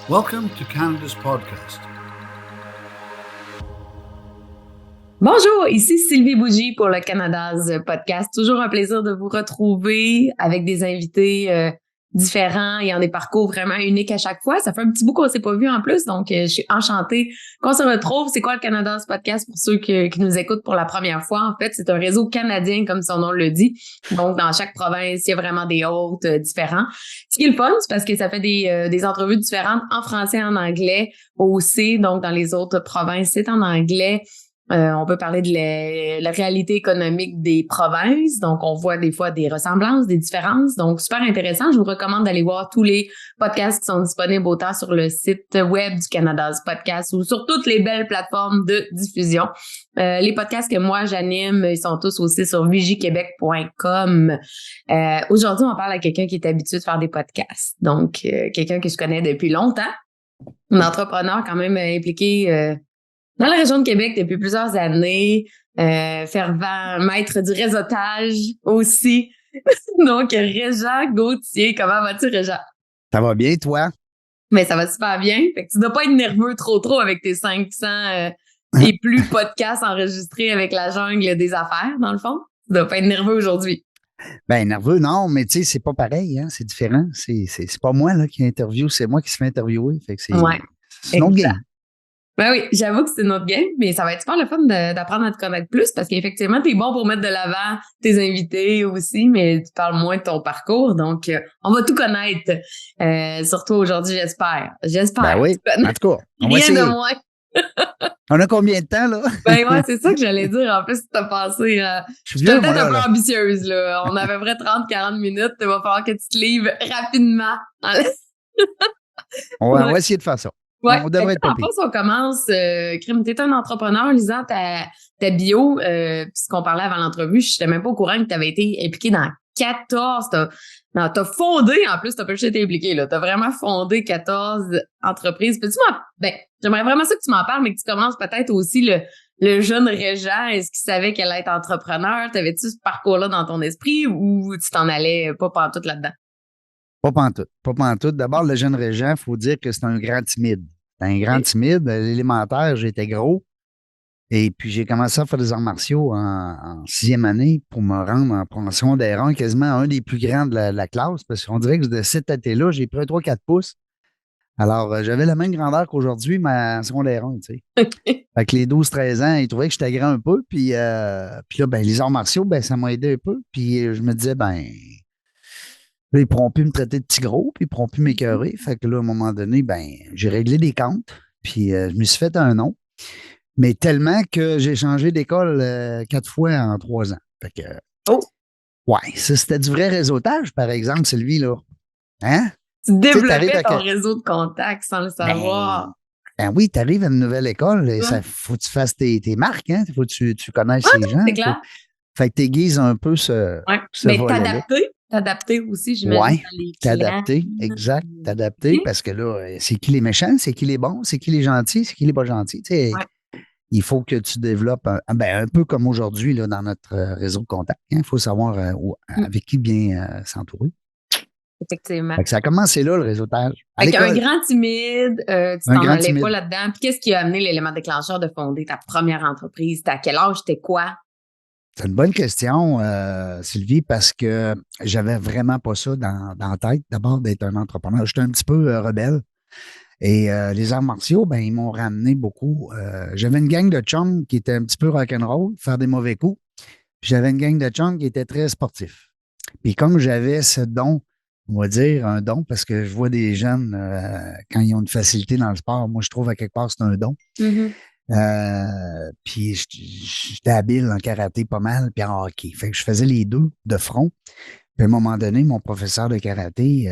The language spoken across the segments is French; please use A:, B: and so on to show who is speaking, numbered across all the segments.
A: Welcome to Canada's podcast.
B: Bonjour, ici Sylvie Bougie pour le Canada's podcast. Toujours un plaisir de vous retrouver avec des invités différents et en des parcours vraiment uniques à chaque fois. Ça fait un petit bout qu'on s'est pas vu en plus, donc je suis enchantée qu'on se retrouve. C'est quoi le Canada's podcast pour ceux qui nous écoutent pour la première fois? En fait, c'est un réseau canadien comme son nom le dit. Donc, dans chaque province, il y a vraiment des hôtes différents. Ce qui est le fun, c'est parce que ça fait des entrevues différentes en français et en anglais aussi. Donc, dans les autres provinces, c'est en anglais. On peut parler de la réalité économique des provinces. Donc, on voit des fois des ressemblances, des différences. Donc, super intéressant. Je vous recommande d'aller voir tous les podcasts qui sont disponibles autant sur le site web du Canada's Podcast ou sur toutes les belles plateformes de diffusion. Les podcasts que moi, j'anime, ils sont tous aussi sur vigiequebec.com. Aujourd'hui, on parle à quelqu'un qui est habitué de faire des podcasts. Donc, quelqu'un que je connais depuis longtemps. Un entrepreneur quand même impliqué dans la région de Québec depuis plusieurs années, fervent maître du réseautage aussi. Donc, Régent Gauthier, comment vas-tu, Régent?
C: Ça va bien, toi?
B: Mais ça va super bien. Fait que tu dois pas être nerveux trop avec tes 500 et plus podcasts enregistrés avec la jungle des affaires, dans le fond. Tu dois pas être nerveux aujourd'hui.
C: Ben, nerveux, non, mais tu sais, c'est pas pareil, hein, c'est différent. C'est pas moi là, qui interviewe, c'est moi qui se fais interviewer. Fait que c'est une autre game.
B: Ben oui, j'avoue que c'est notre game, mais ça va être super le fun d'apprendre à te connaître plus parce qu'effectivement, t'es bon pour mettre de l'avant tes invités aussi, mais tu parles moins de ton parcours. Donc, on va tout connaître. Surtout aujourd'hui, j'espère.
C: Ben oui, en tout cas, on va essayer.
B: Rien de moins.
C: On a combien de temps, là?
B: Ben ouais, c'est ça que j'allais dire. En plus, t'as passé... je suis peut-être un peu ambitieuse, là. On avait vrai 30-40 minutes. Il va falloir que tu te livres rapidement.
C: On va essayer de faire ça.
B: Ouais.
C: On devrait être pas
B: pire. En on commence. Crime, t'es un entrepreneur, lisant ta bio. Puis ce qu'on parlait avant l'entrevue, je n'étais même pas au courant que tu avais été impliqué dans 14. T'as fondé, en plus, t'as pas juste été impliqué, là. T'as vraiment fondé 14 entreprises. J'aimerais vraiment ça que tu m'en parles, mais que tu commences peut-être aussi le jeune Régent. Est-ce qu'il savait qu'elle allait être entrepreneur? T'avais-tu ce parcours-là dans ton esprit ou tu t'en allais pas pantoute là-dedans?
C: Pas pantoute. D'abord, le jeune Régent, il faut dire que c'est un grand timide. C'est un grand timide. À l'élémentaire, j'étais gros. Et puis, j'ai commencé à faire des arts martiaux en 6e année pour me rendre en promotion d'aéron, quasiment un des plus grands de la classe, parce qu'on dirait que de cette année-là, j'ai pris un 3-4 pouces. Alors, j'avais la même grandeur qu'aujourd'hui, mais en secondaire 1, tu sais.
B: Okay.
C: Fait que les 12-13 ans, ils trouvaient que j'étais grand un peu. Puis là, ben, les arts martiaux, ben, ça m'a aidé un peu. Puis je me disais, ben, là, ils pourront plus me traiter de petit gros, puis ils pourront plus m'écœurer. Fait que là, à un moment donné, ben, j'ai réglé des comptes, puis je me suis fait un nom. Mais tellement que j'ai changé d'école 4 fois en 3 ans. Fait que, ouais, ça, c'était du vrai réseautage, par exemple, celui-là. Hein?
B: Tu développais ton réseau de contacts sans le savoir.
C: Ben oui, tu arrives à une nouvelle école, et ça faut que tu fasses tes marques, hein? Faut que tu connaisses ces gens.
B: C'est clair.
C: Fait que tu aiguises un peu ce
B: mais t'adapter aussi, j'imagine.
C: Oui, t'adapter, exact, t'adapter, parce que là, c'est qui les méchants, c'est qui les bons, c'est qui les gentils, c'est qui les pas gentils. Tu sais, il faut que tu développes un peu comme aujourd'hui là, dans notre réseau de contacts. Il faut savoir avec qui bien s'entourer.
B: Effectivement.
C: Fait que ça a commencé là, le réseautage.
B: Avec un grand timide, tu t'en allais pas là-dedans. Puis qu'est-ce qui a amené l'élément déclencheur de fonder ta première entreprise? T'as quel âge? T'es quoi?
C: C'est une bonne question, Sylvie, parce que j'avais vraiment pas ça dans la tête, d'abord, d'être un entrepreneur. J'étais un petit peu rebelle. Et les arts martiaux, ben, ils m'ont ramené beaucoup. J'avais une gang de chums qui était un petit peu rock'n'roll, faire des mauvais coups. Puis j'avais une gang de chums qui était très sportifs. Puis comme j'avais ce don, on va dire un don, parce que je vois des jeunes, quand ils ont une facilité dans le sport, moi, je trouve à quelque part c'est un don.
B: Mm-hmm.
C: Puis j'étais habile en karaté pas mal, puis en hockey. Fait que je faisais les deux de front. Puis à un moment donné, mon professeur de karaté,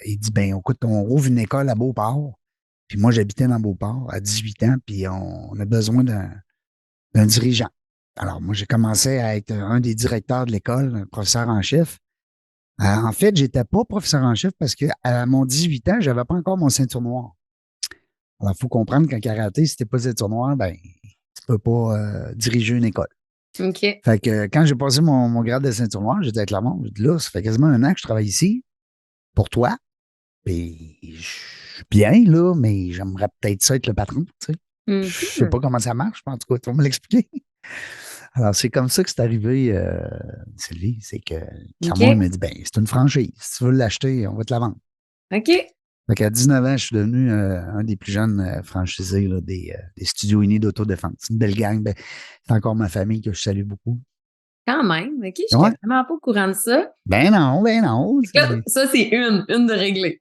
C: il dit, ben écoute, on rouvre une école à Beauport. Puis moi, j'habitais dans Beauport à 18 ans, puis on a besoin d'un dirigeant. Alors moi, j'ai commencé à être un des directeurs de l'école, un professeur en chef. En fait, j'étais pas professeur en chef parce qu'à mon 18 ans, j'avais pas encore mon ceinture noire. Alors, il faut comprendre qu'en karaté, si t'es pas ceinture noire, ben, tu peux pas diriger une école.
B: OK.
C: Fait que quand j'ai passé mon grade de ceinture noire, j'ai dit à Clermont, là, ça fait quasiment un an que je travaille ici pour toi. Puis je suis bien, là, mais j'aimerais peut-être ça être le patron, tu sais. Je sais
B: Mhm.
C: pas comment ça marche, mais en tout cas, tu vas me l'expliquer. Alors, c'est comme ça que c'est arrivé, Sylvie. C'est que Carmon, il
B: OK.
C: m'a dit, ben, c'est une franchise. Si tu veux l'acheter, on va te la vendre.
B: OK.
C: Fait qu'à 19 ans, je suis devenu un des plus jeunes franchisés là, des studios unis d'autodéfense. C'est une belle gang. Ben, c'est encore ma famille que je salue beaucoup.
B: Quand même. OK, j'étais
C: Ouais.
B: vraiment pas au courant de ça.
C: Ben non, ben non.
B: Là, ça, c'est une de réglée.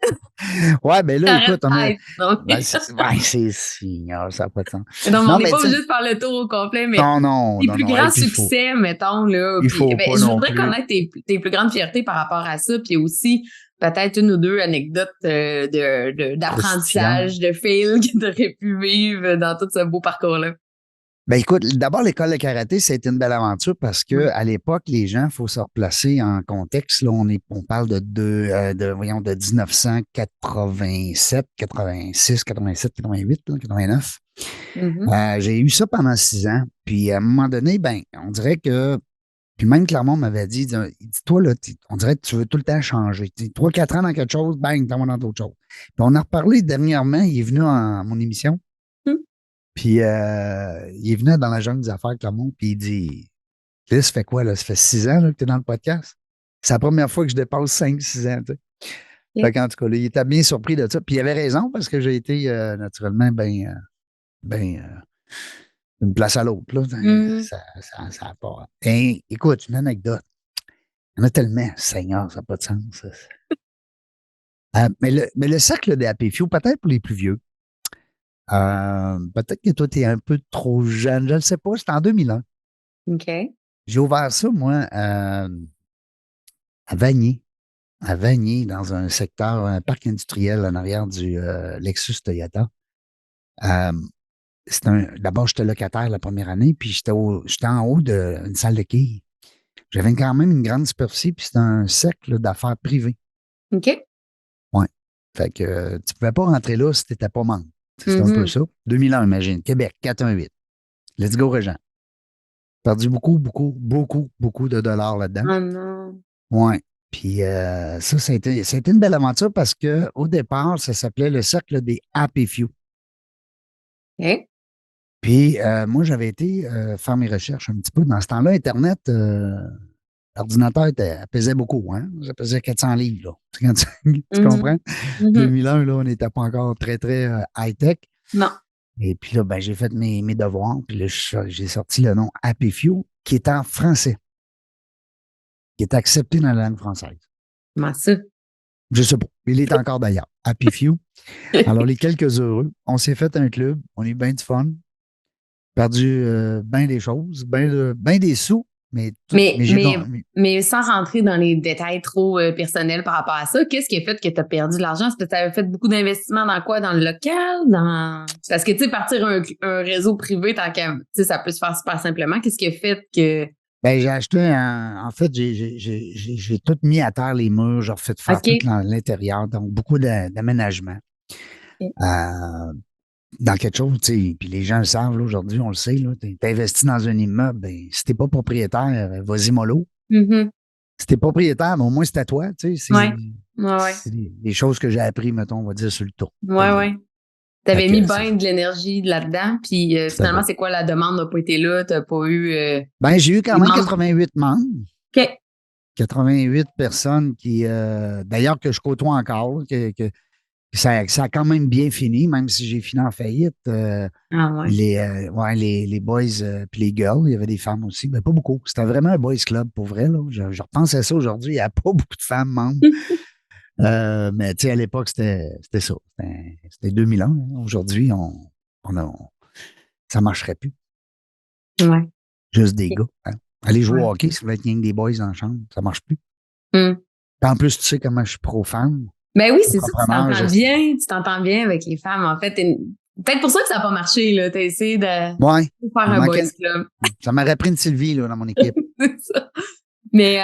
C: Ouais, ben là,
B: T'arrêtes
C: écoute, on a.
B: tête. Non,
C: Ben, ça n'a pas de sens.
B: non, mais on
C: Non,
B: n'est
C: mais
B: pas
C: tu sais,
B: obligé de faire le tour au complet, mais
C: non, non,
B: tes
C: non,
B: plus
C: non. Et
B: grands
C: puis,
B: succès, mettons, là,
C: il
B: puis
C: faut
B: ben,
C: pas
B: je
C: non
B: voudrais
C: plus.
B: connaître tes plus grandes fiertés par rapport à ça, puis aussi peut-être une ou deux anecdotes
C: Croustillant.
B: d'apprentissage, de fail que tu aurais pu vivre dans tout ce beau parcours-là.
C: Ben écoute, d'abord, l'école de karaté, c'était une belle aventure parce que
B: Ouais.
C: à l'époque, les gens, il faut se replacer en contexte. Là, on parle voyons, de 1987, 86, 87, 88, là, 89.
B: Mhm.
C: J'ai eu ça pendant 6 ans. Puis à un moment donné, ben, on dirait que, puis même Clermont m'avait dit, il dit, toi, là, on dirait que tu veux tout le temps changer. 3, 4 ans dans quelque chose, bang, t'en vas dans d'autres choses. Puis on a reparlé dernièrement, il est venu à mon émission.
B: Mhm.
C: Puis il est venu dans la jungle des affaires, Clermont, puis il dit, là, ça fait quoi, là? Ça fait 6 ans là, que tu es dans le podcast? C'est la première fois que je dépasse 5, 6 ans, tu sais. Fait
B: Ok.
C: qu'en tout cas, là, il était bien surpris de ça. Puis il avait raison parce que j'ai été naturellement d'une place à l'autre, là.
B: Mhm.
C: Ça a pas. Et, écoute, une anecdote. Il y en a tellement, Seigneur, ça n'a pas de sens. Ça. Mais le cercle des Happy Few, peut-être pour les plus vieux, peut-être que toi, tu es un peu trop jeune, je ne sais pas, c'était en 2001.
B: OK.
C: J'ai ouvert ça, moi, à Vanier. À Vanier, dans un secteur, un parc industriel en arrière du Lexus Toyota. Euh, D'abord, j'étais locataire la première année, puis j'étais en haut d'une salle de quilles. J'avais quand même une grande superficie, puis c'était un cercle d'affaires privées.
B: OK.
C: Ouais. Fait que tu pouvais pas rentrer là si tu n'étais pas membre. C'était un peu
B: Mhm.
C: ça. 2001, imagine. Québec, 418. Let's go, Régent. Perdu beaucoup, beaucoup, beaucoup, beaucoup de dollars là-dedans.
B: Oh non.
C: Ouais. Puis ça a été une belle aventure parce que au départ, ça s'appelait le cercle des Happy Few.
B: OK.
C: Puis moi, j'avais été faire mes recherches un petit peu. Dans ce temps-là, Internet, l'ordinateur pesait beaucoup, hein? Ça pesait 400 livres, là. Tu
B: Mhm.
C: comprends?
B: Mhm.
C: 2001, là, on n'était pas encore très, très high-tech.
B: Non.
C: Et puis là, ben, j'ai fait mes devoirs. Puis là, j'ai sorti le nom Happy Few, qui est en français, qui est accepté dans la langue française.
B: Comment ça?
C: Je sais pas. Il est encore d'ailleurs. Happy Few. Alors, les quelques heureux, on s'est fait un club. On a eu bien du fun. Perdu bien des choses, bien des sous,
B: Mais,
C: mais j'ai
B: mais,
C: gagné.
B: mais sans rentrer dans les détails trop personnels par rapport à ça, qu'est-ce qui a fait que tu as perdu de l'argent? Est-ce que tu avais fait beaucoup d'investissements dans quoi? Dans le local? Parce que, tu sais, partir un réseau privé, tant qu'à, tu sais, ça peut se faire super simplement. Qu'est-ce qui a fait que...
C: Ben, j'ai acheté en fait, j'ai tout mis à terre les murs, j'ai refait faire tout
B: OK.
C: l'intérieur, donc beaucoup d'aménagement. Euh, dans quelque chose, tu sais, puis les gens le savent, là, aujourd'hui, on le sait, là, t'investis dans un immeuble, ben, si t'es pas propriétaire, vas-y mollo.
B: Mhm.
C: Si t'es propriétaire, ben, au moins c'est à toi, tu sais,
B: Ouais. Ouais, ouais.
C: c'est des choses que j'ai appris, mettons, on va dire, sur le tour.
B: Ouais, ouais.
C: Fait
B: T'avais mis
C: que
B: bien de l'énergie là-dedans, puis
C: c'était
B: finalement,
C: beau.
B: c'est quoi la demande n'a pas été là? T'as pas eu
C: Ben, j'ai eu quand
B: les
C: même
B: membres?
C: 88 membres.
B: OK.
C: 88 personnes qui, d'ailleurs, que je côtoie encore, ça a quand même bien fini, même si j'ai fini en faillite.
B: Ah ouais.
C: Les boys puis les girls, il y avait des femmes aussi, mais pas beaucoup. C'était vraiment un boys club pour vrai. Là. Je repense à ça aujourd'hui, il n'y a pas beaucoup de femmes membres. Mais tu sais, à l'époque, c'était ça. C'était 2001. Hein. Aujourd'hui, ça ne marcherait plus.
B: Ouais.
C: Juste des gars. Hein. Aller jouer
B: Ouais.
C: au hockey, si vous voulez être rien que des boys dans la chambre, ça ne marche plus.
B: Hum.
C: Puis en plus, tu sais comment je suis pro-femme.
B: Ben oui, c'est ça,
C: Entrepreneur,
B: tu t'entends bien avec les femmes. En fait, peut-être pour ça que ça n'a pas marché, là. T'as essayé de faire
C: Ouais, il
B: un boys
C: manquait.
B: club.
C: Ça m'aurait pris une Sylvie là, dans mon équipe.
B: C'est ça. Mais,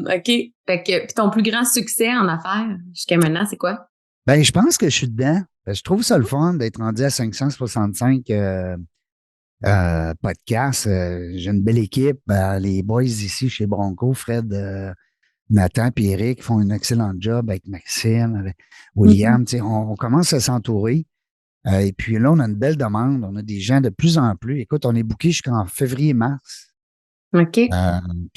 B: OK. Fait que, puis ton plus grand succès en affaires jusqu'à maintenant, c'est quoi?
C: Ben, je pense que je suis dedans. Je trouve ça le fun d'être rendu à 565 podcasts. J'ai une belle équipe. Les boys ici chez Bronco, Fred, Nathan et Eric font un excellent job avec Maxime, avec William. Tu sais, on commence à s'entourer. Et puis là, on a une belle demande. On a des gens de plus en plus. Écoute, on est booké jusqu'en février-mars.
B: OK.
C: Puis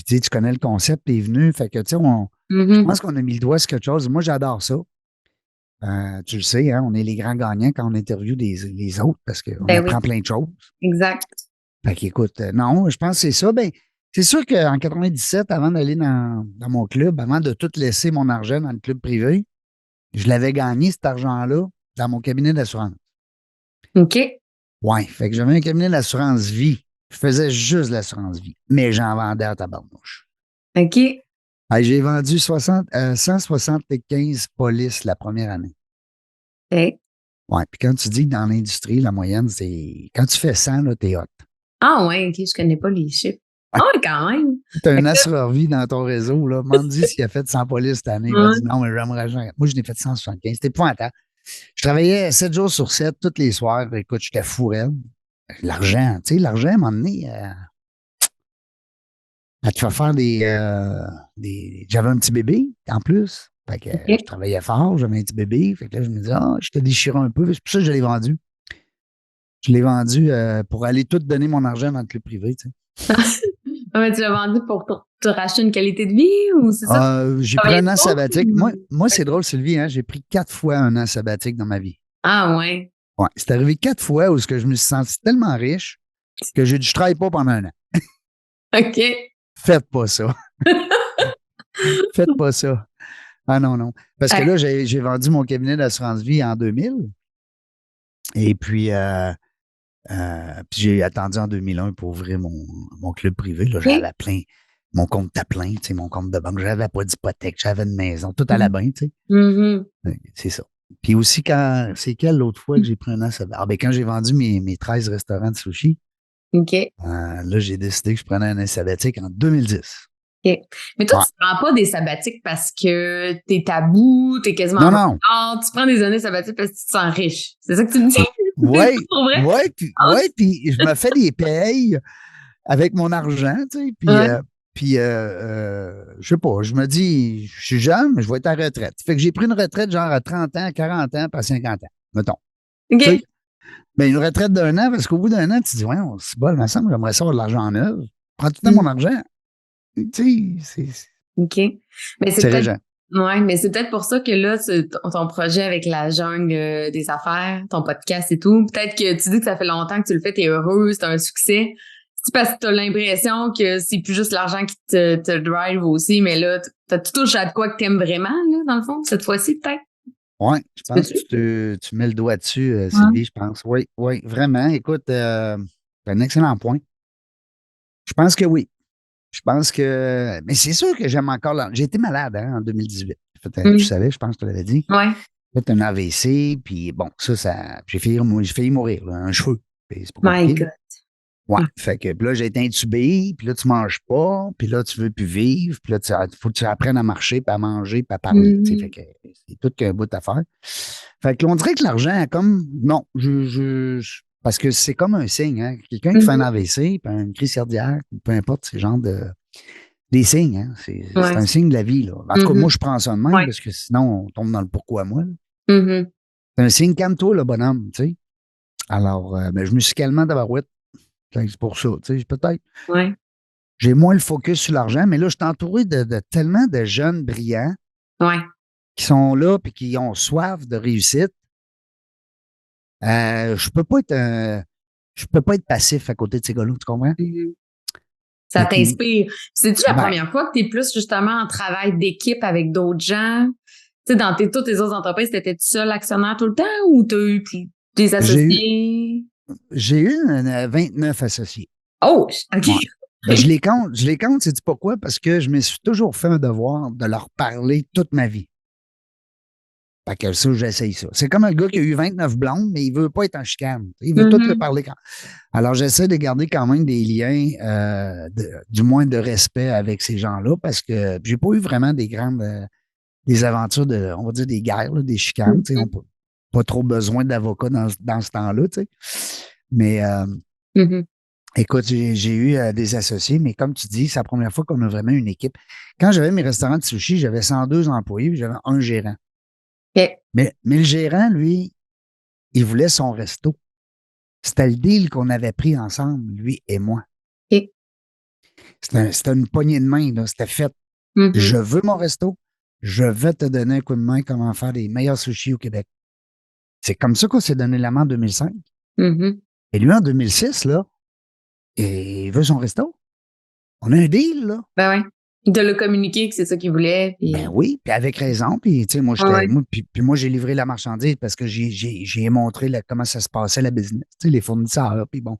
C: tu sais, tu connais le concept, t'es venu. Fait que, tu sais, je pense qu'on a mis le doigt sur quelque chose. Moi, j'adore ça. Tu le sais, hein, on est les grands gagnants quand on interviewe les autres parce qu'on
B: Ben
C: apprend
B: oui,
C: plein de choses.
B: exact.
C: Fait qu'écoute, non, je pense que c'est ça. Ben, c'est sûr qu'en 97, avant d'aller dans mon club, avant de tout laisser mon argent dans le club privé, je l'avais gagné, cet argent-là, dans mon cabinet d'assurance.
B: OK.
C: Ouais, fait que j'avais un cabinet d'assurance vie. Je faisais juste de l'assurance vie, mais j'en vendais à tabarnouche.
B: OK.
C: Hey, j'ai vendu 175 polices la première année.
B: Hey.
C: Ouais, puis quand tu dis que dans l'industrie, la moyenne, c'est quand tu fais 100, là, t'es hot.
B: Ah ouais, OK, je connais pas les chiffres. Ah ouais, quand même.
C: Tu as
B: Fait
C: un
B: que
C: assureur vie dans ton réseau, là. Demande-lui s'il a fait 100 polices cette année. Il va
B: là,
C: dire non, mais j'aimerais jamais. Moi, je n'ai fait 175. C'était épouvantable. Je travaillais 7 jours sur 7, tous les soirs. Écoute, j'étais fou raide. L'argent, tu sais, l'argent, à un moment donné, elle te fait faire J'avais un petit bébé, en plus. Fait que
B: OK.
C: je travaillais fort, j'avais un petit bébé. Fait que là, je me disais, je te déchirais un peu. C'est pour ça que je l'ai vendu. Je l'ai vendu pour aller tout donner mon argent dans le club privé, tu sais.
B: Ah, mais tu l'as vendu pour te racheter une qualité de vie ou c'est ça?
C: J'ai pris
B: Travailler
C: un an
B: trop?
C: sabbatique. Moi c'est drôle, Sylvie, hein, j'ai pris 4 fois un an sabbatique dans ma vie.
B: Ah ouais.
C: Ouais, c'est arrivé 4 fois où je me suis senti tellement riche que j'ai dit, je travaille pas pendant un an.
B: OK.
C: Faites pas ça. Faites pas ça. Ah non, non. Parce que là, j'ai vendu mon cabinet d'assurance vie en 2000. Et puis j'ai attendu en 2001 pour ouvrir mon club privé. Là,
B: OK.
C: j'avais plein. Mon compte à plein, tu sais, mon compte de banque. J'avais pas d'hypothèque, j'avais une maison, tout à la bain, tu sais.
B: Mhm.
C: C'est ça. Puis aussi, c'est quelle l'autre fois que j'ai pris un an sabbatique? Ah, ben, quand j'ai vendu mes 13 restaurants de sushi,
B: OK.
C: là, j'ai décidé que je prenais un an sabbatique en 2010.
B: OK. Mais toi,
C: Ouais.
B: tu prends pas des sabbatiques parce que t'es tabou, t'es quasiment
C: Non, non.
B: burn-out. Tu prends des années sabbatiques parce que tu te sens riche. C'est ça que tu me dis?
C: Ouais,
B: C'est pour vrai? Ah,
C: puis je me fais des payes avec mon argent, tu sais,
B: ouais.
C: je sais pas, je me dis, je suis jeune, mais je vais être à la retraite. Fait que j'ai pris une retraite genre à 30 ans, 40 ans, pas 50 ans, mettons. Tu sais,
B: OK.
C: mais une retraite d'un an, parce qu'au bout d'un an, tu te dis, ouais, c'est bon, il me semble, j'aimerais ça avoir de l'argent en œuvre. Prends tout le temps mon argent. Tu sais,
B: OK. Mais c'est
C: c'est
B: peut-être,
C: régent.
B: ouais, mais c'est peut-être pour ça que là, ton projet avec la jungle des affaires, ton podcast et tout, peut-être que tu dis que ça fait longtemps que tu le fais, t'es heureux, c'est un succès. C'est parce que t'as l'impression que c'est plus juste l'argent qui te drive aussi, mais là, tu touches à de quoi que t'aimes vraiment, là, dans le fond, cette fois-ci, peut-être?
C: Oui, je
B: Tu
C: pense
B: peux-tu?
C: que tu mets le doigt dessus,
B: Ouais.
C: Sylvie, je pense. Oui, oui, vraiment. Écoute, c'est un excellent point. Je pense que oui. Je pense que. Mais c'est sûr que j'aime encore. J'ai été malade en 2018. Tu
B: Mm.
C: savais, je pense que je te l'avais dit.
B: Ouais.
C: J'ai fait un AVC, puis bon, ça. J'ai failli mourir, là, un cheveu. Puis c'est pas
B: My
C: compliqué, là.
B: God.
C: Ouais. Fait que puis là, j'ai été intubé, puis là, tu manges pas, puis là, tu veux plus vivre, puis là, faut que tu apprennes à marcher, puis à manger, puis à parler. Tu sais, fait
B: Mhm.
C: que c'est tout qu'un bout à faire. Fait que là, on dirait que l'argent, comme. Non, parce que c'est comme un signe, hein. Quelqu'un qui fait un
B: Mhm.
C: AVC, puis une crise cardiaque, peu importe, c'est genre des signes, hein. C'est
B: Ouais.
C: un signe de la vie, là. En tout cas, moi,
B: Mhm.
C: je prends ça de même,
B: Ouais.
C: parce que sinon, on tombe dans le pourquoi moi, là.
B: Mhm.
C: C'est un signe, calme-toi, le bonhomme, tu sais. Alors, ben, je me suis calmé de barouette. C'est pour ça, tu sais, peut-être.
B: Ouais.
C: J'ai moins le focus sur l'argent, mais là, je suis entouré de tellement de jeunes brillants
B: Ouais.
C: qui sont là et qui ont soif de réussite. Je peux pas être passif à côté de ces gars-là, tu comprends?
B: Mhm. Ça
C: Et puis,
B: t'inspire. C'est-tu la
C: ben,
B: première fois que tu es plus justement en travail d'équipe avec d'autres gens? Tu sais, dans toutes tes autres entreprises, t'étais-tu seul actionnaire tout le temps ou t'as eu des
C: j'ai eu,
B: associés?
C: j'ai eu 29 associés.
B: Oh! OK.
C: Ouais. Ben, je les compte, c'est pourquoi? Parce que je me suis toujours fait un devoir de leur parler toute ma vie. Fait que ça, j'essaye ça. C'est comme un gars qui a eu 29 blondes, mais il veut pas être en chicane. Il veut tout le
B: Mhm.
C: parler. Alors, j'essaie de garder quand même des liens, du moins de respect avec ces gens-là, parce que j'ai pas eu vraiment des grandes, des aventures on va dire des guerres, là, des chicanes. Tu sais, on n'a pas trop besoin d'avocats dans ce temps-là, tu sais. Mais,
B: Mhm.
C: Écoute, j'ai eu des associés, mais comme tu dis, c'est la première fois qu'on a vraiment une équipe. Quand j'avais mes restaurants de sushi, j'avais 102 employés, puis j'avais un gérant.
B: OK.
C: Mais le gérant, lui, il voulait son resto. C'était le deal qu'on avait pris ensemble, lui et moi.
B: OK.
C: C'était une poignée de main, là. C'était fait.
B: Mhm.
C: Je veux mon resto. Je vais te donner un coup de main comment faire les meilleurs sushis au Québec. C'est comme ça qu'on s'est donné la main en 2005.
B: Mhm.
C: Et lui, en 2006, là, il veut son resto. On a un deal, là.
B: Ben ouais. De le communiquer que c'est ça qu'il voulait.
C: Ben
B: Puis...
C: oui, puis avec raison. Puis, tu sais, moi,
B: Ouais.
C: puis moi, j'ai livré la marchandise parce que j'ai montré comment ça se passait, la business. Tu sais, les fournisseurs, puis bon,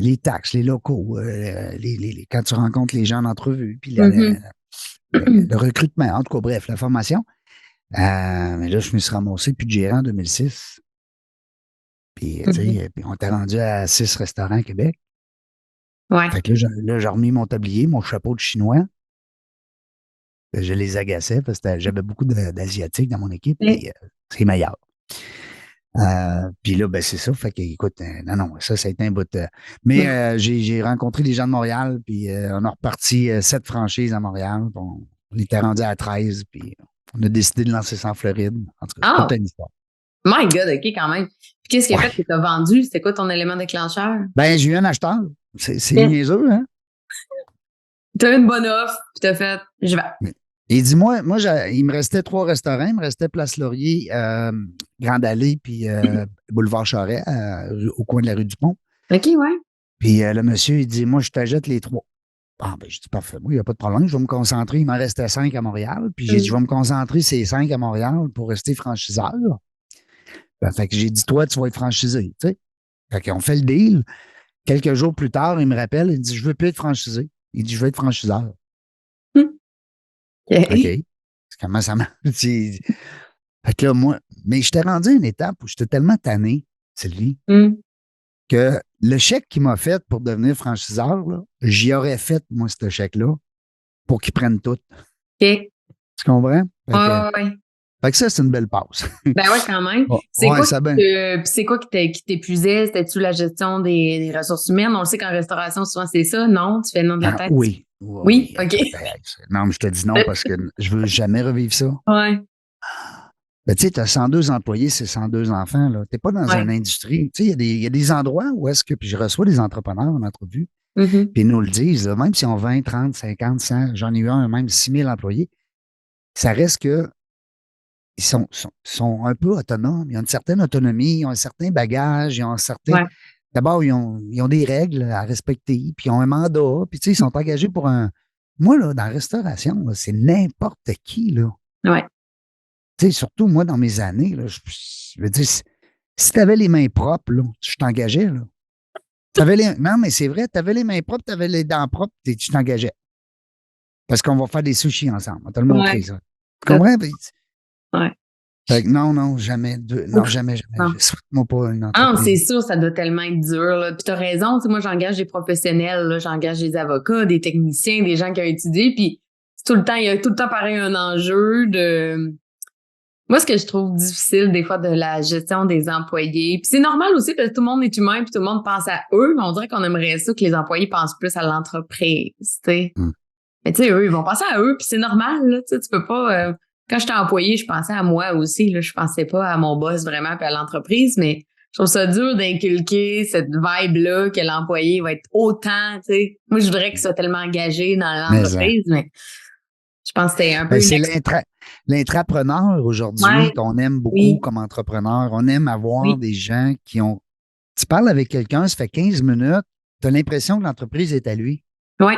C: les taxes, les locaux, quand tu rencontres les gens en entrevue, puis
B: Mhm.
C: le recrutement, en tout cas, bref, la formation. Mais là, je me suis ramassé plus de gérant en 2006. Puis, tu
B: Mhm.
C: sais, puis on était rendu à 6 restaurants à Québec.
B: Ouais.
C: Fait que là, j'ai remis mon tablier, mon chapeau de chinois. Je les agaçais parce que j'avais beaucoup d'Asiatiques dans mon équipe,
B: Et-
C: puis c'est meilleur. Puis là, ben c'est ça. Fait que, écoute, non, ça a été un bout de... Mais j'ai rencontré des gens de Montréal, puis on a reparti 7 franchises à Montréal. Puis on était rendu à 13, puis on a décidé de lancer ça en Floride. En tout cas, c'est toute
B: Ah,
C: une histoire.
B: my God, OK, quand même. Puis qu'est-ce qui a fait
C: Ouais.
B: que tu as vendu? C'était quoi ton élément déclencheur?
C: Ben, j'ai eu un acheteur. C'est
B: Tu
C: niaiseux, hein?
B: as eu une bonne offre, puis tu as fait, je vais.
C: Et dis-moi, il me restait 3 restaurants. Il me restait Place Laurier, Grande Allée, puis Boulevard Charest, au coin de la rue du Pont.
B: OK, ouais.
C: Puis le monsieur, il dit, moi, je t'achète les 3. Ah, ben, je dis, parfait, moi, il n'y a pas de problème. Je vais me concentrer. Il m'en restait 5 à Montréal. Puis j'ai dit, je vais me concentrer ces 5 à Montréal pour rester franchiseur. Ben, fait que j'ai dit, toi, tu vas être franchisé, tu sais. Fait qu'on fait le deal. Quelques jours plus tard, il me rappelle, il dit, je veux plus être franchisé. Il dit, je veux être franchiseur. OK.
B: OK.
C: Comment ça marche? Fait que là, moi, mais j'étais rendu à une étape où j'étais tellement tanné, Sylvie,
B: Hmm.
C: que le chèque qu'il m'a fait pour devenir franchiseur, là, j'y aurais fait, moi, ce chèque-là, pour qu'il prenne tout.
B: OK.
C: Tu comprends?
B: Ouais, ouais.
C: Fait que ça, c'est une belle passe.
B: Ben ouais, quand même.
C: Oh,
B: C'est
C: ouais,
B: quoi
C: ça ben.
B: puis c'est quoi qui t'épuisait? C'était-tu la gestion des ressources humaines? On le sait qu'en restauration, souvent, c'est ça. Non? Tu fais le nom de la tête?
C: Oui. Oui,
B: Oui?
C: oui.
B: OK.
C: Écoute, non, mais je te dis non parce que je veux jamais revivre ça.
B: Ouais.
C: Ben, tu sais, tu as 102 employés, c'est 102 enfants. Tu n'es pas dans
B: Ouais.
C: une industrie. Tu sais, il y a des endroits où est-ce que, puis je reçois des entrepreneurs en entrevue,
B: Mhm.
C: puis ils nous le disent, là, même si on 20, 30, 50, 100, j'en ai eu un, même 6 000 employés, ça reste que ils sont un peu autonomes. Ils ont une certaine autonomie, ils ont un certain bagage, ils ont un certain.
B: Ouais.
C: D'abord, ils ont des règles à respecter, puis ils ont un mandat, puis tu sais, ils sont engagés pour un. Moi, là, dans la restauration, là, c'est n'importe qui, là.
B: Ouais.
C: Tu sais, surtout moi, dans mes années, là, je veux dire, si tu avais les mains propres, là, je t'engageais, là. Non, mais c'est vrai, tu avais les mains propres, tu avais les dents propres, tu t'engageais. Parce qu'on va faire des sushis ensemble. On va te le montrer,
B: Ouais.
C: ça. Tu comprends?
B: Ouais.
C: Fait que non, jamais. Non,
B: Ouf.
C: jamais.
B: Non.
C: Souhaite-moi pas une
B: Ah, c'est
C: entreprise.
B: sûr, ça doit tellement être dur, là. Puis t'as raison, tu sais, moi, j'engage des professionnels, là. J'engage des avocats, des techniciens, des gens qui ont étudié, puis c'est tout le temps, il y a tout le temps pareil un enjeu de... Moi, ce que je trouve difficile, des fois, de la gestion des employés, puis c'est normal aussi, parce que tout le monde est humain, puis tout le monde pense à eux, mais on dirait qu'on aimerait ça que les employés pensent plus à l'entreprise, tu sais.
C: Hum.
B: Mais tu sais, eux, ils vont penser à eux, puis c'est normal, là, tu sais, tu peux pas... quand j'étais employée, je pensais à moi aussi, là, je pensais pas à mon boss vraiment, puis à l'entreprise, mais je trouve ça dur d'inculquer cette vibe-là que l'employé va être autant, tu sais. Moi, je voudrais qu'il soit tellement engagé dans
C: Mais,
B: l'entreprise, mais je pense que c'est un peu
C: ben,
B: une...
C: c'est l'intrapreneur aujourd'hui
B: Ouais,
C: qu'on aime beaucoup
B: oui,
C: comme entrepreneur. On aime avoir
B: oui,
C: des gens qui ont. Tu parles avec quelqu'un, ça fait 15 minutes, tu as l'impression que l'entreprise est à lui.
B: ouais.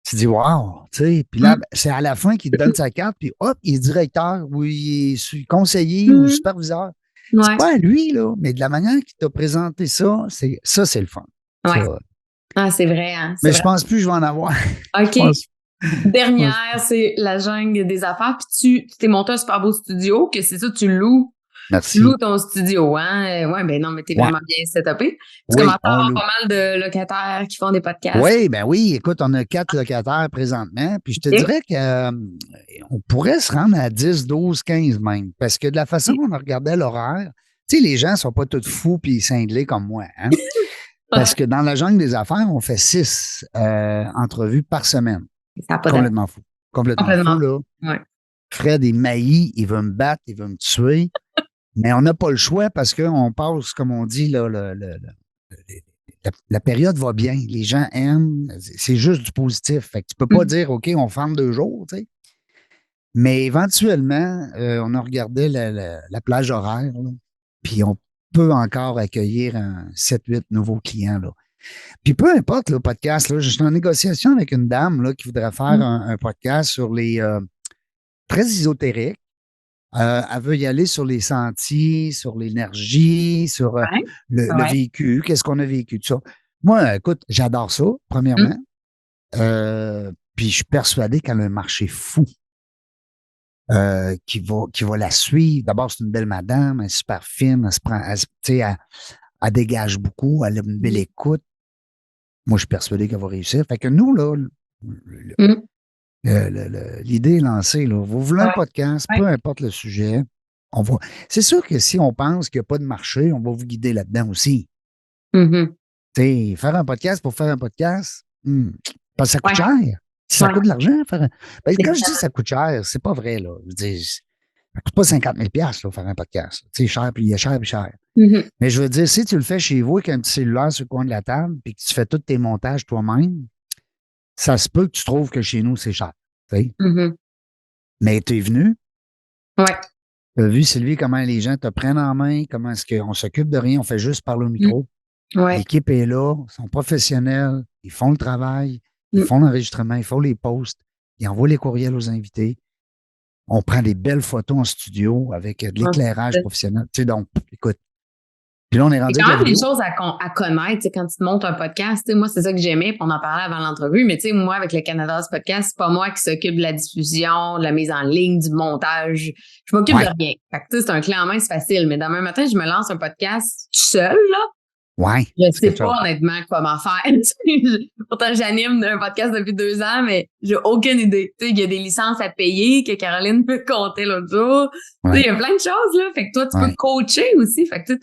C: Tu dis, wow, tu sais. Puis là,
B: Mm.
C: ben, c'est à la fin qu'il te donne sa carte, puis hop, il est directeur ou il est conseiller ou
B: Mm.
C: superviseur. C'est
B: Ouais,
C: pas à lui, là, mais de la manière qu'il t'a présenté ça, c'est le fun. Ça.
B: ouais. Ah, c'est vrai, hein, c'est
C: Mais je
B: vrai.
C: pense plus que je vais en avoir. Je
B: OK.
C: pense.
B: Dernière, c'est la jungle des affaires. Puis tu t'es monté un super beau studio, que c'est ça, tu loues. Tu loues
C: Merci.
B: ton studio, hein? Ouais, ben non, mais t'es
C: Ouais.
B: vraiment bien setupé. Tu commences
C: Oui,
B: à
C: on
B: avoir
C: loue.
B: pas mal de locataires qui font des podcasts.
C: Oui, ben oui, écoute, on a 4 locataires présentement, puis je te
B: OK.
C: dirais qu'on pourrait se rendre à 10, 12, 15 même, parce que de la façon qu'on a regardé l'horaire, tu sais, les gens sont pas tous fous puis cinglés comme moi, hein? Parce que dans la jungle des affaires, on fait 6 entrevues par semaine.
B: Ça a pas
C: Complètement fou. Complètement fou, là.
B: Ouais.
C: Fred est mailli, il veut me battre, il veut me tuer. Mais on n'a pas le choix parce qu'on passe, comme on dit, là, la période va bien. Les gens aiment. C'est juste du positif. Fait que tu peux pas dire, OK, on ferme 2 jours, tu sais. Mais éventuellement, on a regardé la plage horaire, là, puis on peut encore accueillir 7-8 nouveaux clients, là. Puis peu importe le podcast, là, je suis en négociation avec une dame là, qui voudrait faire un podcast sur les très ésotérique. Elle veut y aller sur les sentiers, sur l'énergie, sur le vécu, qu'est-ce qu'on a vécu, tout ça. Moi, écoute, j'adore ça, premièrement. Puis je suis persuadé qu'elle a un marché fou qui va la suivre. D'abord, c'est une belle madame, elle est super fine, elle se prend, elle dégage beaucoup, elle a une belle écoute. Moi, je suis persuadé qu'elle va réussir. Fait que nous, là, l'idée est lancée. Là. Vous voulez un podcast, peu importe le sujet, on va. C'est sûr que si on pense qu'il n'y a pas de marché, on va vous guider là-dedans aussi. Faire un podcast pour faire un podcast, parce que ça coûte cher. Ça coûte de l'argent. Faire quand je dis que ça coûte cher, c'est pas vrai. Là. Je veux dire, ça coûte pas 50 000 là, faire un podcast. Cher, puis il y a cher, puis cher. Mais je veux dire, si tu le fais chez vous avec un petit cellulaire sur le coin de la table, puis que tu fais tous tes montages toi-même, ça se peut que tu trouves que chez nous, c'est cher. Mais tu es venu.
B: Ouais.
C: Tu as vu, Sylvie, comment les gens te prennent en main, comment est-ce qu'on s'occupe de rien, on fait juste parler au micro. L'équipe est là, ils sont professionnels, ils font le travail, ils font l'enregistrement, ils font les posts, ils envoient les courriels aux invités. On prend des belles photos en studio avec de l'éclairage professionnel. Tu sais, donc, écoute. Puis là, on est rendu
B: c'est
C: avec
B: quand
C: la
B: même des
C: vidéo.
B: choses à connaître, quand tu te montes un podcast. Moi, c'est ça que j'aimais, puis on en parlait avant l'entrevue. Mais moi, avec le Canada's Podcast, c'est pas moi qui s'occupe de la diffusion, de la mise en ligne, du montage. Je m'occupe de rien. Fait que c'est un clé en main, c'est facile. Mais demain matin, je me lance un podcast tout seul, là.
C: Ouais.
B: Je sais pas honnêtement comment faire. Pourtant, j'anime un podcast depuis 2 ans, mais j'ai aucune idée. Il y a des licences à payer que Caroline peut compter l'autre jour. Il y a plein de choses, là. Fait que toi, tu peux coacher aussi. Fait que tu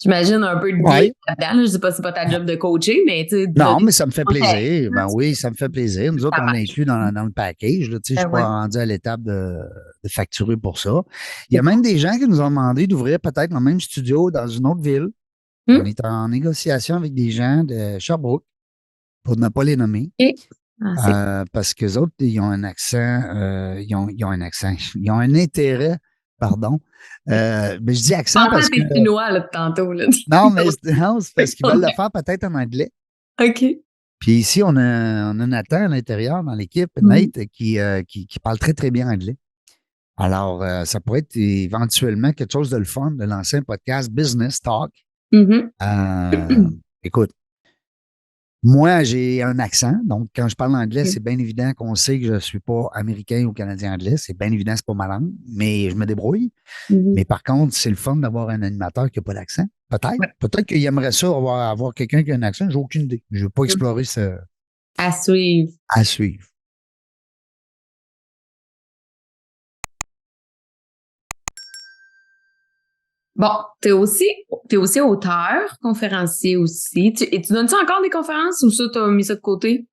B: j'imagine un peu de vie là-dedans. Je sais pas si c'est pas ta job de coacher, mais
C: non, mais ça me fait plaisir. Ben oui, ça me fait plaisir. Nous autres, on l'inclut dans le package. Je ne suis pas rendu à l'étape de facturer pour ça. Il y a même des gens qui nous ont demandé d'ouvrir peut-être le même studio dans une autre ville. On est en négociation avec des gens de Sherbrooke, pour ne pas les nommer. Parce qu'eux autres, ils ont un accent, ils ont un accent, ils ont un intérêt, pardon. Mais je dis accent parce que...
B: chinois, là, tantôt. Là.
C: Non, mais c'est parce qu'ils veulent le faire peut-être en anglais.
B: OK.
C: Puis ici, on a Nathan à l'intérieur, dans l'équipe, Nate, qui parle très, très bien anglais. Alors, ça pourrait être éventuellement quelque chose de le fun de lancer un podcast Business Talk. Écoute, moi, j'ai un accent, donc quand je parle anglais, c'est bien évident qu'on sait que je ne suis pas américain ou canadien anglais. C'est bien évident, c'est pas ma langue, mais je me débrouille. Mais par contre, c'est le fun d'avoir un animateur qui n'a pas d'accent. Peut-être. Peut-être qu'il aimerait ça avoir quelqu'un qui a un accent. J'ai aucune idée. Je ne veux pas explorer ce.
B: À suivre.
C: À suivre.
B: Bon, t'es aussi auteur, conférencier aussi. Et tu donnes-tu encore des conférences ou ça, t'as mis ça de côté?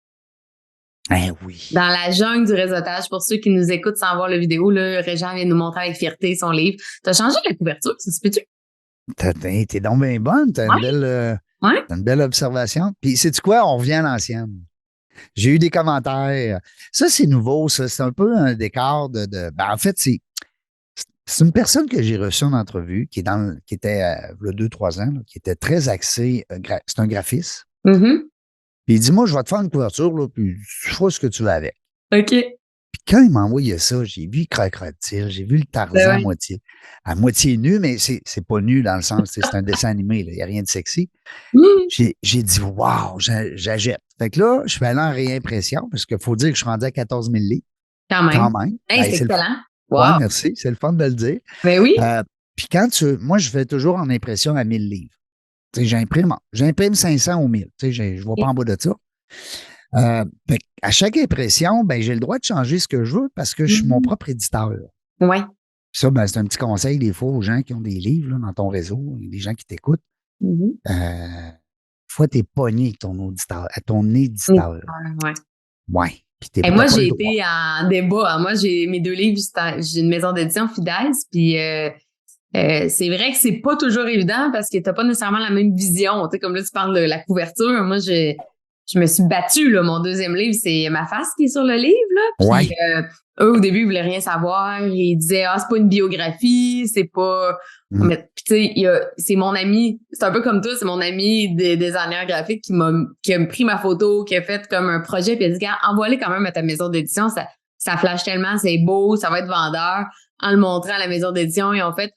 C: Ben oui.
B: Dans la jungle du réseautage, pour ceux qui nous écoutent sans voir la vidéo, là, Régent vient nous montrer avec fierté son livre. T'as changé la couverture, ça se peut-tu?
C: T'es donc bien bonne. T'as une belle observation. Puis, sais-tu quoi? On revient à l'ancienne. J'ai eu des commentaires. Ça, c'est nouveau, ça. C'est un peu un décor de ben, en fait, c'est une personne que j'ai reçue en entrevue qui était, il y a 2-3 ans, là, qui était très axée. C'est un graphiste. Puis il dit, moi, je vais te faire une couverture, là, puis tu feras ce que tu veux avec.
B: OK.
C: Puis quand il m'a envoyé ça, j'ai vu Crocodile, j'ai vu le Tarzan à moitié nu, mais c'est pas nu dans le sens, c'est un dessin animé, il n'y a rien de sexy. J'ai dit, wow, j'achète. Fait que là, je suis allé en réimpression, parce qu'il faut dire que je suis rendu à 14 000 livres.
B: Quand même. Hey, c'est excellent. Wow.
C: Ouais, merci, c'est le fun de le dire.
B: Ben oui.
C: Puis moi, je fais toujours en impression à 1000 livres. J'imprime 500 ou 1000. Je ne vais pas en bas de ça. À chaque impression, ben, j'ai le droit de changer ce que je veux parce que je suis mon propre éditeur.
B: Oui.
C: Ça, ben, c'est un petit conseil des fois aux gens qui ont des livres là, dans ton réseau, des gens qui t'écoutent. fois, tu es pogné avec ton auditeur, à ton éditeur.
B: Ouais.
C: Ouais. Puis
B: Et moi, j'ai été en débat. Moi, j'ai mes 2 livres, j'ai une maison d'édition, Fides, puis c'est vrai que c'est pas toujours évident parce que t'as pas nécessairement la même vision. Tu sais, comme là, tu parles de la couverture. Moi, je me suis battue, là. Mon 2e livre, c'est ma face qui est sur le livre, là. Puis, eux, au début, ils voulaient rien savoir. Ils disaient, c'est pas une biographie, c'est pas... Mais, puis, tu sais, c'est mon ami, c'est un peu comme toi, c'est mon ami des designer graphique qui a pris ma photo, qui a fait comme un projet, puis il a dit, gars, envoie-les quand même à ta maison d'édition, ça flash tellement, c'est beau, ça va être vendeur. En le montrant à la maison d'édition, ils ont fait,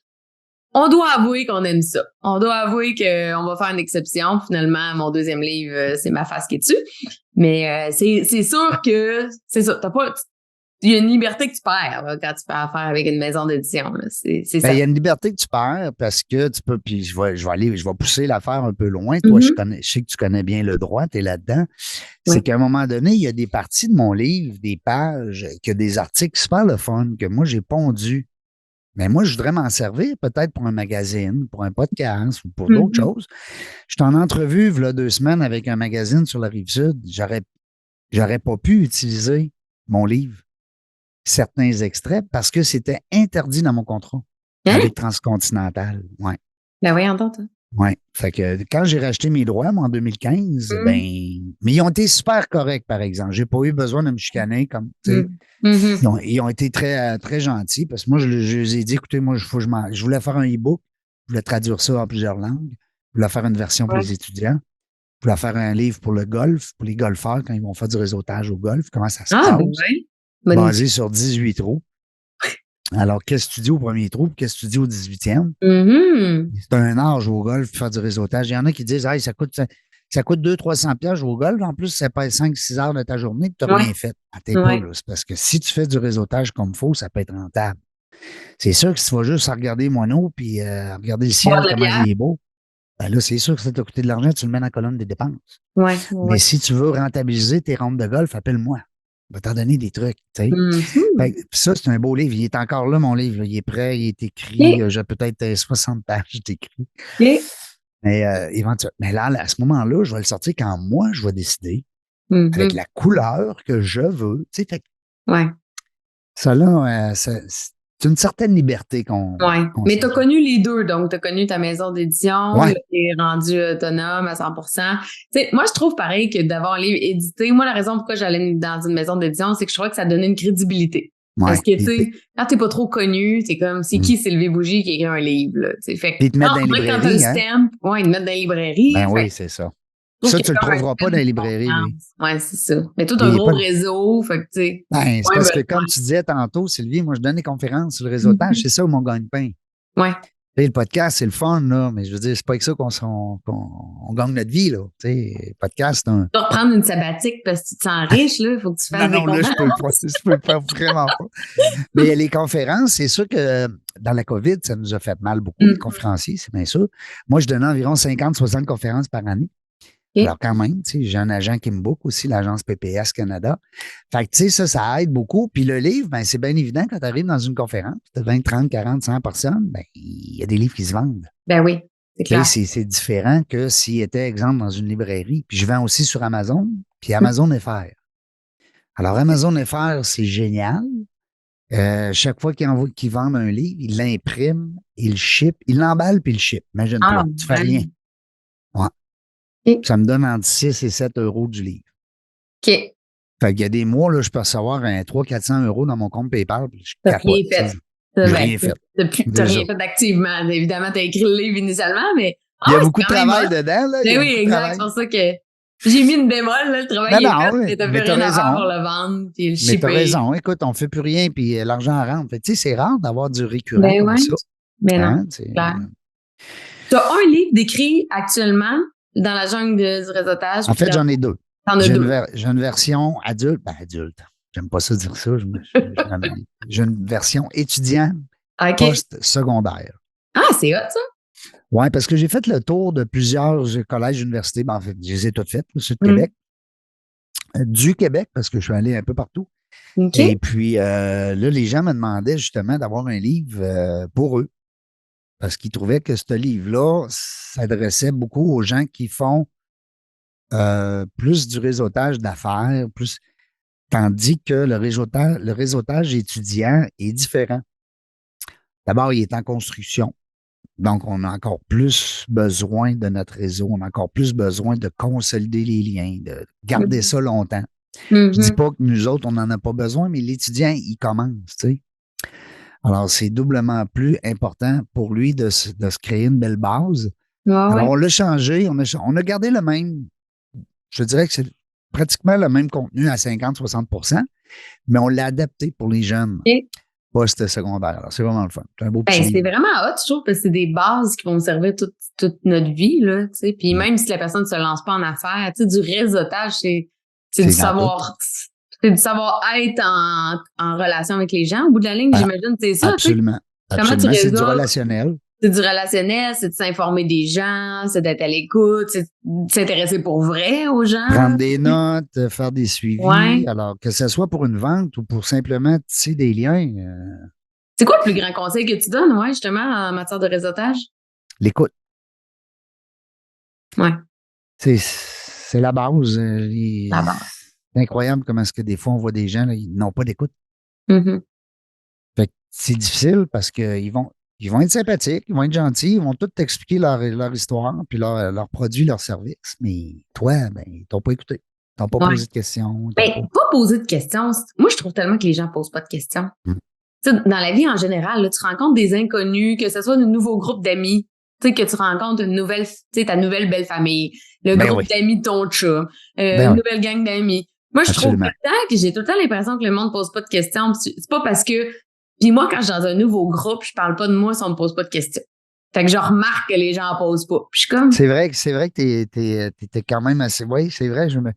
B: on doit avouer qu'on aime ça. On doit avouer qu'on va faire une exception. Finalement, mon 2e livre, c'est ma face qui est dessus. Mais c'est sûr que c'est ça. Il y a une liberté que tu perds là, quand tu fais affaire avec une maison d'édition. C'est ça.
C: Il y a une liberté que tu perds parce que tu peux, puis je vais pousser l'affaire un peu loin. Toi, je sais que tu connais bien le droit, tu es là-dedans. C'est qu'à un moment donné, il y a des parties de mon livre, des pages, qu'il y a des articles super le fun que moi, j'ai pondus. Mais moi, je voudrais m'en servir peut-être pour un magazine, pour un podcast ou pour d'autres choses. Je suis en entrevue, il y a 2 semaines, avec un magazine sur la Rive-Sud. J'aurais pas pu utiliser mon livre, certains extraits, parce que c'était interdit dans mon contrat avec Transcontinental. Ouais.
B: Ben oui, entends, toi.
C: Oui. Fait que quand j'ai racheté mes droits, moi, en 2015, mais ils ont été super corrects, par exemple. J'ai pas eu besoin de me chicaner comme, tu sais. Ils ont été très, très gentils parce que moi, je les ai dit, écoutez, moi, je voulais faire un e-book, je voulais traduire ça en plusieurs langues, je voulais faire une version pour les étudiants, je voulais faire un livre pour le golf, pour les golfeurs quand ils vont faire du réseautage au golf, comment ça se passe.
B: Ben oui.
C: Basé sur 18 trous. Alors, qu'est-ce que tu dis au premier trou, qu'est-ce que tu dis au 18e? C'est un âge au golf, faire du réseautage. Il y en a qui disent, hey, ça coûte 200-300 piastres jouer au golf. En plus, ça passe 5-6 heures de ta journée, tu n'as rien fait. T'es pas, là. C'est parce que si tu fais du réseautage comme il faut, ça peut être rentable. C'est sûr que si tu vas juste regarder les moineaux puis regarder le ciel, comment il est beau, ben là, c'est sûr que ça t'a coûté de l'argent, tu le mets dans la colonne des dépenses. Mais si tu veux rentabiliser tes rondes de golf, appelle-moi. Je vais t'en donner des trucs, tu sais. Ça, c'est un beau livre. Il est encore là, mon livre. Il est prêt, il est écrit. J'ai peut-être 60 pages d'écrit. Mais éventuellement. Mais là, à ce moment-là, je vais le sortir quand moi, je vais décider, avec la couleur que je veux. Tu sais, ça là, c'est une certaine liberté qu'on.
B: Mais tu as connu les deux, donc tu as connu ta maison d'édition, tu es rendu autonome à 100%. Tu sais, moi, je trouve pareil que d'avoir un livre édité. Moi, la raison pourquoi j'allais dans une maison d'édition, c'est que je trouvais que ça donnait une crédibilité. Parce que, tu sais, quand t'es pas trop connu, c'est comme, c'est qui Sylvie Bougie qui écrit un livre, là, tu sais. Fait que,
C: ils te mettent dans les librairies,
B: quand t'as le stamp, ils te mettent dans les librairies.
C: Ben oui, c'est ça. Ça, tu le trouveras pas dans les librairies.
B: Oui, c'est ça. Mais tout un gros réseau, fait que, tu sais.
C: Ben, c'est parce que, comme tu disais tantôt, Sylvie, moi, je donne des conférences sur le réseautage. C'est ça, mon gagne-pain.
B: Oui.
C: Le podcast, c'est le fun, là, mais je veux dire, c'est pas avec ça qu'on gagne notre vie, là. Tu sais, le podcast, c'est un.
B: Tu dois reprendre une sabbatique parce que tu te sens riche, là. Il faut que tu fasses
C: non, là, je peux le faire vraiment pas. Mais les conférences, c'est sûr que dans la COVID, ça nous a fait mal beaucoup, les conférenciers, c'est bien sûr. Moi, je donnais environ 50-60 conférences par année. Alors, quand même, tu sais, j'ai un agent qui me book aussi, l'agence PPS Canada. Fait que, tu sais, ça aide beaucoup. Puis le livre, ben, c'est bien évident, quand tu arrives dans une conférence, tu as 20, 30, 40, 100 personnes, ben, il y a des livres qui se vendent.
B: Ben oui, c'est clair.
C: C'est différent que s'il était, exemple, dans une librairie. Puis je vends aussi sur Amazon, puis Amazon FR. Alors, Amazon FR, c'est génial. Chaque fois qu'ils vendent un livre, ils l'impriment, ils le ship, ils l'emballent puis ils le ship. Imagine-toi, tu fais rien. Ouais. Ça me donne entre 6 et 7 euros du livre.
B: OK.
C: Fait qu'il y a des mois, là, je peux recevoir 300-400 euros dans mon compte PayPal.
B: T'as rien fait.
C: J'ai rien fait.
B: T'as rien fait activement. Évidemment, t'as écrit le livre initialement, mais.
C: Il y a beaucoup de travail dedans, là.
B: Ben oui, exact. C'est pour ça que j'ai mis une bémol, là. Le travail est fait, mais t'as plus rien à faire pour le vendre puis le shipper.
C: Mais t'as raison. Écoute, on fait plus rien puis l'argent rentre. Fait tu sais, c'est rare d'avoir du récurrent comme ça.
B: Mais non, clair. Tu as un livre d'écrit actuellement dans la jungle du réseautage.
C: En fait, j'en ai deux.
B: T'en as deux.
C: J'ai une version adulte. Ben, adulte. J'aime pas ça dire ça. J'ai une version étudiant post-secondaire.
B: Ah, c'est hot, ça?
C: Oui, parce que j'ai fait le tour de plusieurs collèges, universités. Ben, en fait, je les ai toutes faites, au sud de Québec. Du Québec, parce que je suis allé un peu partout. Et puis, là, les gens me demandaient justement d'avoir un livre pour eux. Parce qu'ils trouvaient que ce livre-là s'adressait beaucoup aux gens qui font plus du réseautage d'affaires, tandis que le réseautage étudiant est différent. D'abord, il est en construction. Donc, on a encore plus besoin de notre réseau, on a encore plus besoin de consolider les liens, de garder ça longtemps. Je dis pas que nous autres, on n'en a pas besoin, mais l'étudiant, il commence, tu sais. Alors, c'est doublement plus important pour lui de se créer une belle base. Alors, on l'a changé, on a gardé le même, je dirais que c'est pratiquement le même contenu à 50-60%, mais on l'a adapté pour les jeunes. Post-secondaire. Alors, c'est vraiment le fun. C'est un beau petit livre.
B: C'est vraiment hot, je trouve, parce que c'est des bases qui vont servir toute notre vie, là, tu sais. Puis même si la personne ne se lance pas en affaires, tu sais, du réseautage, c'est du savoir, c'est du savoir-être en relation avec les gens. Au bout de la ligne, j'imagine, c'est ça.
C: Absolument. Absolument. C'est du relationnel.
B: C'est du relationnel, c'est de s'informer des gens, c'est d'être à l'écoute, c'est de s'intéresser pour vrai aux gens.
C: Prendre des notes, faire des suivis. Ouais. Alors, que ce soit pour une vente ou pour simplement tisser des liens.
B: C'est quoi le plus grand conseil que tu donnes, justement, en matière de réseautage?
C: L'écoute.
B: Ouais.
C: C'est la base.
B: La base.
C: C'est incroyable comment est-ce que des fois, on voit des gens, là, ils n'ont pas d'écoute. Fait que c'est difficile parce qu'ils vont être sympathiques, ils vont être gentils, ils vont tout t'expliquer leur histoire, puis leur produit, leur service. Mais toi, ben, ils t'ont pas écouté. Ils t'ont pas posé de questions.
B: Ben, pas poser de questions. Moi, je trouve tellement que les gens posent pas de questions. Dans la vie en général, là, tu rencontres des inconnus, que ce soit un nouveau groupe d'amis, que tu rencontres ta nouvelle belle famille, le groupe d'amis de ton chat, une nouvelle gang d'amis. Moi, je trouve que j'ai tout le temps l'impression que le monde pose pas de questions. C'est pas parce que... Puis moi, quand je suis dans un nouveau groupe, je parle pas de moi si on me pose pas de questions. Fait que je remarque que les gens en posent pas. Puis je suis comme...
C: C'est vrai que t'es quand même assez... Oui, c'est vrai. Je me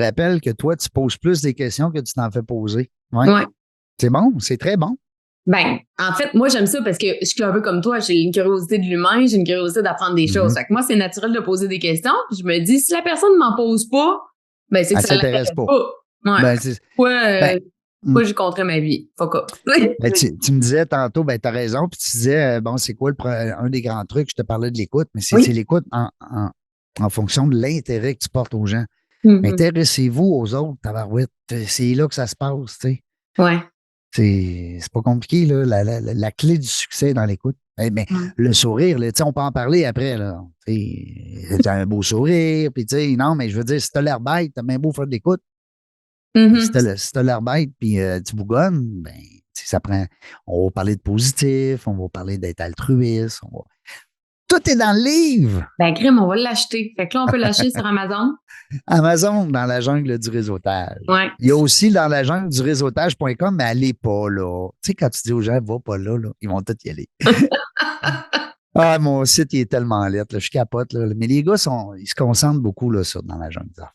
C: rappelle que toi, tu poses plus des questions que tu t'en fais poser. Ouais. C'est bon, c'est très bon.
B: Ben, en fait, moi, j'aime ça parce que je suis un peu comme toi. J'ai une curiosité de l'humain, j'ai une curiosité d'apprendre des choses. Fait que moi, c'est naturel de poser des questions. Puis je me dis, si la personne ne m'en pose pas, ben, c'est que ça l'intéresse pas. Ouais. Moi, j'ai contré ma vie. Fuck up.
C: Ben, tu me disais tantôt, ben, t'as raison, puis tu disais, bon, c'est quoi un des grands trucs? Je te parlais de l'écoute, mais c'est l'écoute en fonction de l'intérêt que tu portes aux gens. Intéressez-vous aux autres, tabarouette. C'est là que ça se passe, tu sais.
B: Ouais.
C: C'est pas compliqué, là. La clé du succès dans l'écoute. Mais le sourire, là, on peut en parler après, là. T'as un beau sourire, puis non, mais je veux dire, si t'as l'air bête, t'as bien beau faire de l'écoute. Si t'as l'air bête, puis tu bougonnes, ben, ça prend. On va parler de positif, on va parler d'être altruiste. Tout est dans le livre.
B: Ben, crime, on va l'acheter. Fait que là, on peut l'acheter sur Amazon.
C: Amazon, dans la jungle du réseautage.
B: Ouais.
C: Il y a aussi dans la jungle du réseautage.com, mais allez pas là. Tu sais, quand tu dis aux gens, va pas là, ils vont tous y aller. Mon site, il est tellement lettre, là, je capote. Là. Mais les gars, ils se concentrent beaucoup là, dans la jungle des affaires.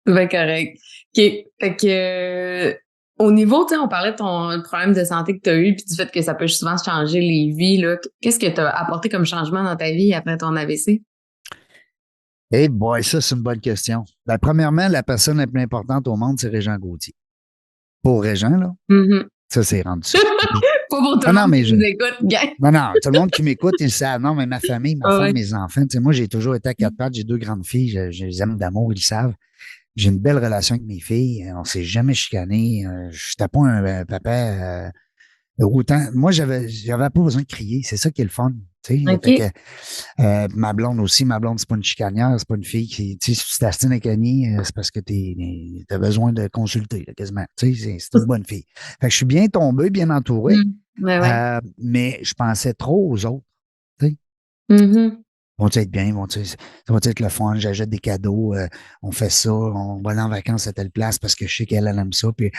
B: Ben, correct. OK. Fait que, au niveau, on parlait de ton problème de santé que tu as eu, puis du fait que ça peut souvent changer les vies, là. Qu'est-ce que tu as apporté comme changement dans ta vie après ton AVC?
C: Boy, ça, c'est une bonne question. Ben, premièrement, la personne la plus importante au monde, c'est Régent Gauthier. Pour Régent, là, ça, c'est rendu ça.
B: Pas pour tout le monde qui nous écoute, gang.
C: Non, tout le monde qui m'écoute, il le sait. Non, mais ma famille, ma femme, mes enfants, moi, j'ai toujours été à quatre pattes. J'ai deux grandes filles, je les aime d'amour, ils le savent. J'ai une belle relation avec mes filles. On s'est jamais chicané. Je n'étais pas un papa autant. Moi, j'avais pas besoin de crier. C'est ça qui est le fun.
B: Okay.
C: Ma blonde aussi, c'est pas une chicanière, c'est pas une fille qui, si tu t'astines avec Annie, c'est parce que t'as besoin de consulter, là, quasiment. C'est une bonne fille. Fait que je suis bien tombé, bien entouré. Mais je pensais trop aux autres. Vont-ils être bien? Ça va être le fun? J'achète des cadeaux, on fait ça, on va aller en vacances à telle place parce que je sais qu'elle aime ça. Puis,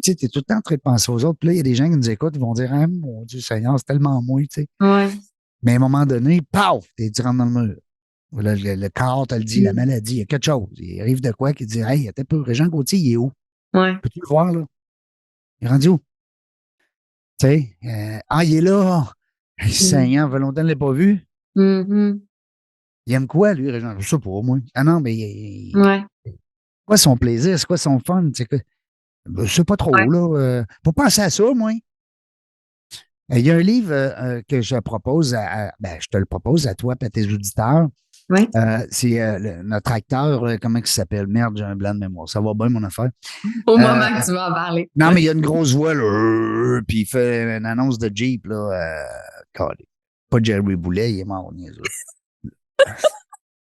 C: tu es tout le temps en train de penser aux autres. Puis là, il y a des gens qui nous écoutent, ils vont dire, ah, mon Dieu Seigneur, c'est tellement mouillé, tu sais.
B: Ouais.
C: Mais à un moment donné, paf, tu rentres dans le mur. Là, le corps te le dit, la maladie, il y a quelque chose. Il arrive de quoi qui dit, hey, t'es peu, Régent Gauthier, il est où?
B: Ouais.
C: Peux-tu le voir, là? Il est rendu où? Tu sais, il est là. Seigneur, longtemps, je ne l'ai pas vu. Il aime quoi, lui, Régent? Je sais pas, moi. Ah non, mais c'est quoi son plaisir? C'est quoi son fun? Je sais pas trop, là. Faut penser à ça, moi. Il y a un livre que je propose je te le propose à toi et à tes auditeurs.
B: Oui.
C: C'est notre acteur, comment il s'appelle? Merde, j'ai un blanc de mémoire. Ça va bien, mon affaire.
B: Au
C: Euh,
B: moment que tu vas en parler.
C: non, mais il y a une grosse voix, là, puis il fait une annonce de Jeep, là. Pas Jerry Boulet, il est mort, niaiseux.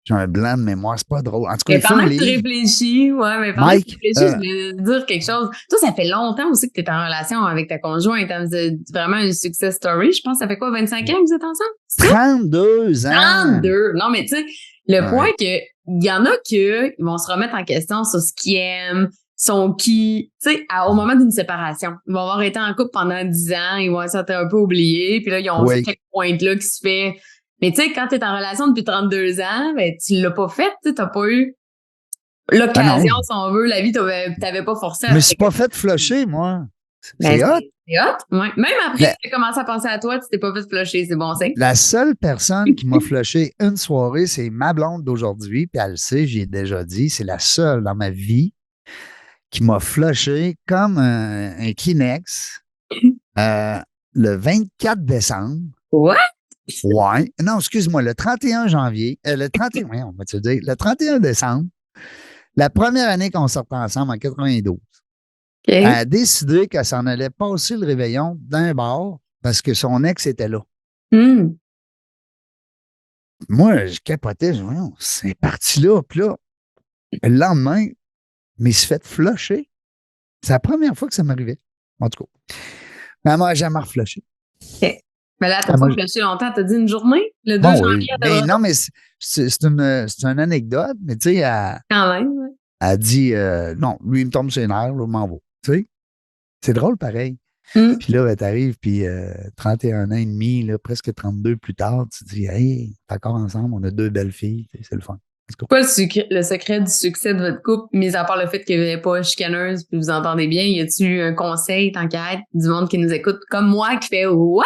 C: J'ai un blanc de mémoire, c'est pas drôle. En tout cas,
B: Mais
C: il fait
B: pendant
C: un
B: que tu
C: livre.
B: réfléchis, ouais, mais pendant que tu
C: Mike,
B: réfléchis, je voulais dire quelque chose. Toi, ça fait longtemps aussi que tu es en relation avec ta conjointe. C'est vraiment une success story. Je pense, ça fait quoi, 25 ans que vous êtes ensemble? C'est ça?
C: 32 ans.
B: 32! Non, mais tu sais, le point
C: Ouais.
B: que, il y en a qui vont se remettre en question sur ce qu'ils aiment, sont qui, tu sais, au moment d'une séparation. Ils vont avoir été en couple pendant 10 ans, ils vont s'être un peu oubliés, puis là, ils ont ce
C: Oui.
B: checkpoint-là qui se fait. Mais tu sais, quand t'es en relation depuis 32 ans, ben, tu l'as pas fait, tu sais, t'as pas eu
C: Ah non.
B: l'occasion, si on veut, la vie, t'avais pas forcé
C: Je
B: à
C: me
B: ce
C: suis
B: que.
C: pas fait flusher, moi.
B: Ben,
C: C'est hot.
B: c'est hot, ouais. Même après
C: La,
B: que tu commencé à penser à toi, tu t'es pas fait flusher, c'est bon signe.
C: la seule personne qui m'a flushé une soirée, c'est ma blonde d'aujourd'hui, puis elle le sait, j'y ai déjà dit, c'est la seule dans ma vie qui m'a flushé comme un Kleenex euh, le 24 décembre.
B: What?
C: Ouais. Non, excuse-moi, le 31 janvier, le 31, ouais, on va te dire, le 31 décembre, la première année qu'on sortait ensemble en 92, elle
B: OK.
C: a décidé qu'elle s'en allait passer le réveillon d'un bar parce que son ex était là.
B: Hmm.
C: Moi, je capotais, je dis, voyons, c'est parti là. Puis là, le lendemain, mais il se fait flusher. C'est la première fois que ça m'arrivait. En tout cas. Mais elle m'a jamais reflushé.
B: OK. Mais là, t'as
C: Elle
B: pas
C: m'a-
B: flushé longtemps, t'as dit une journée? Le 2
C: Bon,
B: janvier,
C: oui.
B: t'as de
C: Mais non,
B: retour?
C: mais c'est une anecdote, mais tu sais,
B: Quand même, ouais.
C: elle dit non, lui, il me tombe sur les nerfs, là, m'en va. Tu sais, c'est drôle pareil.
B: Hmm.
C: Puis là, ben, t'arrives, puis 31 ans et demi, là, presque 32 plus tard, tu te dis, hey, t'es encore ensemble, on a deux belles filles, tu sais, c'est le fun. Let's go.
B: Quoi le secret du succès de votre couple, mis à part le fait que vous n'êtes pas chicaneuse puis vous entendez bien, y a-tu un conseil, tant qu'à être, du monde qui nous écoute comme moi qui fait What?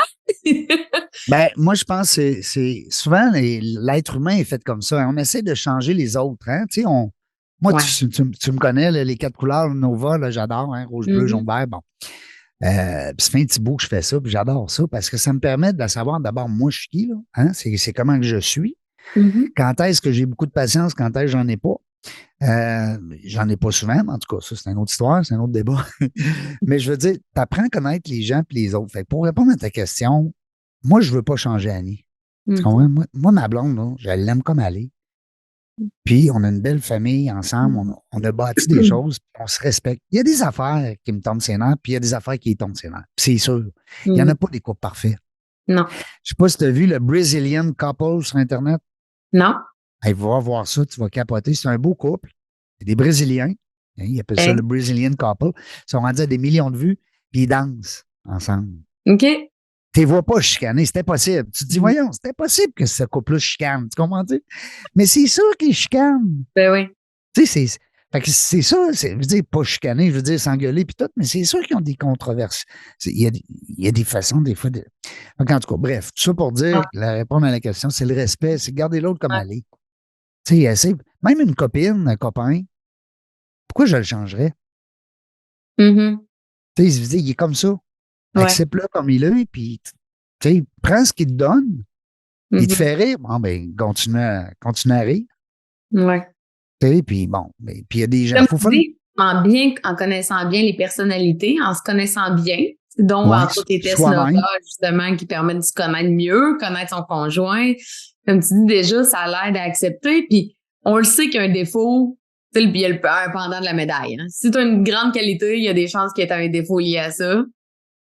C: Ben, moi, je pense que c'est souvent l'être humain est fait comme ça, hein. On essaie de changer les autres. Hein? Tu sais, moi,
B: Ouais.
C: tu me connais, là, les quatre couleurs Nova, là, j'adore, hein, rouge, bleu, jaune, vert. Bon. Puis ça fait un petit bout que je fais ça, puis j'adore ça parce que ça me permet de savoir d'abord, moi, je suis qui, là, hein? C'est comment que je suis.
B: Mhm.
C: Quand est-ce que j'ai beaucoup de patience, quand est-ce que j'en ai pas. J'en ai pas souvent, mais en tout cas, ça, c'est une autre histoire, c'est un autre débat. Mais je veux dire, tu apprends à connaître les gens et les autres. Fait que pour répondre à ta question, moi, je veux pas changer Annie. Tu comprends?
B: Mhm.
C: Moi, ma blonde, là, je l'aime comme elle est. Puis, on a une belle famille ensemble. On a bâti des choses. Puis on se respecte. Il y a des affaires qui me tombent ses nerfs, puis il y a des affaires qui tombent ses nerfs. Puis c'est sûr. Il n'y en
B: Mhm.
C: a pas des couples parfaits.
B: Non.
C: Je sais pas si tu as vu le Brazilian Couple sur Internet.
B: Non.
C: Hey, va voir ça, tu vas capoter. C'est un beau couple. C'est des Brésiliens. Hein, ils appellent ça
B: OK.
C: le Brazilian Couple. Ils sont rendus à des millions de vues, puis ils dansent ensemble.
B: OK.
C: Tu ne vois pas chicaner, c'était possible. Tu te dis, voyons, c'était possible que ce couple-là chicane. Tu comprends? Mais c'est sûr qu'ils chicanent.
B: Ben oui.
C: Tu sais, fait que c'est ça, je veux dire, pas chicaner, je veux dire, s'engueuler, puis tout, mais c'est sûr qu'ils ont des controverses. Il y a des façons, des fois. Donc, en tout cas, bref, tout ça pour dire,
B: Ah,
C: répondre à la question, c'est le respect, c'est garder l'autre comme
B: ouais.
C: elle est. Tu sais, même une copine, un copain, pourquoi je le changerais?
B: Mhm.
C: Tu sais, je veux dire, il est comme ça.
B: Ouais.
C: Accepte-le comme il est, puis, tu sais, prends ce qu'il te donne. Il te
B: Mhm.
C: fait rire. Bon, ben, continue à rire.
B: Ouais.
C: Tu sais, puis bon, ben, puis il y a des gens.
B: Comme
C: Faut
B: tu
C: faire.
B: dis, en connaissant bien les personnalités, en se connaissant bien, dont
C: Ouais,
B: entre autres tes tests Nova,
C: soi-même.
B: justement, qui permettent de se connaître mieux, connaître son conjoint. Comme tu dis déjà, ça l'aide à accepter. Puis on le sait qu'il y a un défaut, tu sais, il y a un pendant de la médaille. Hein. Si tu as une grande qualité, il y a des chances qu'il y ait un défaut lié à ça.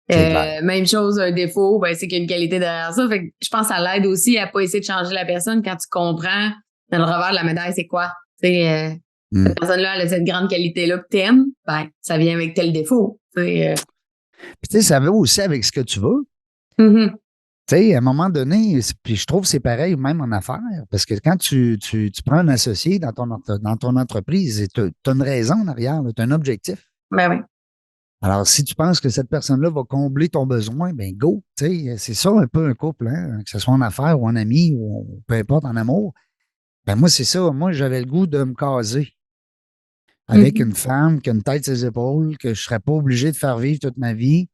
C: C'est clair.
B: Même chose, un défaut, ben, c'est qu'il y a une qualité derrière ça. Fait que je pense que ça l'aide aussi à pas essayer de changer la personne quand tu comprends dans le revers de la médaille, c'est quoi. Tu sais, cette personne-là, elle a cette grande qualité-là que t'aimes, ben, ça vient avec tel défaut.
C: Puis tu sais, ça va aussi avec ce que tu veux.
B: Mhm.
C: Tu sais, à un moment donné, puis je trouve que c'est pareil même en affaires, parce que quand tu prends un associé dans ton entreprise, tu as une raison en arrière, tu as un objectif.
B: Ben oui.
C: Alors, si tu penses que cette personne-là va combler ton besoin, ben go. Tu sais, c'est ça un peu un couple, hein, que ce soit en affaires ou en amis ou peu importe, en amour. Ben moi, c'est ça. Moi, j'avais le goût de me caser avec
B: Mhm.
C: une femme qui a une tête sur ses épaules, que je ne serais pas obligé de faire vivre toute ma vie,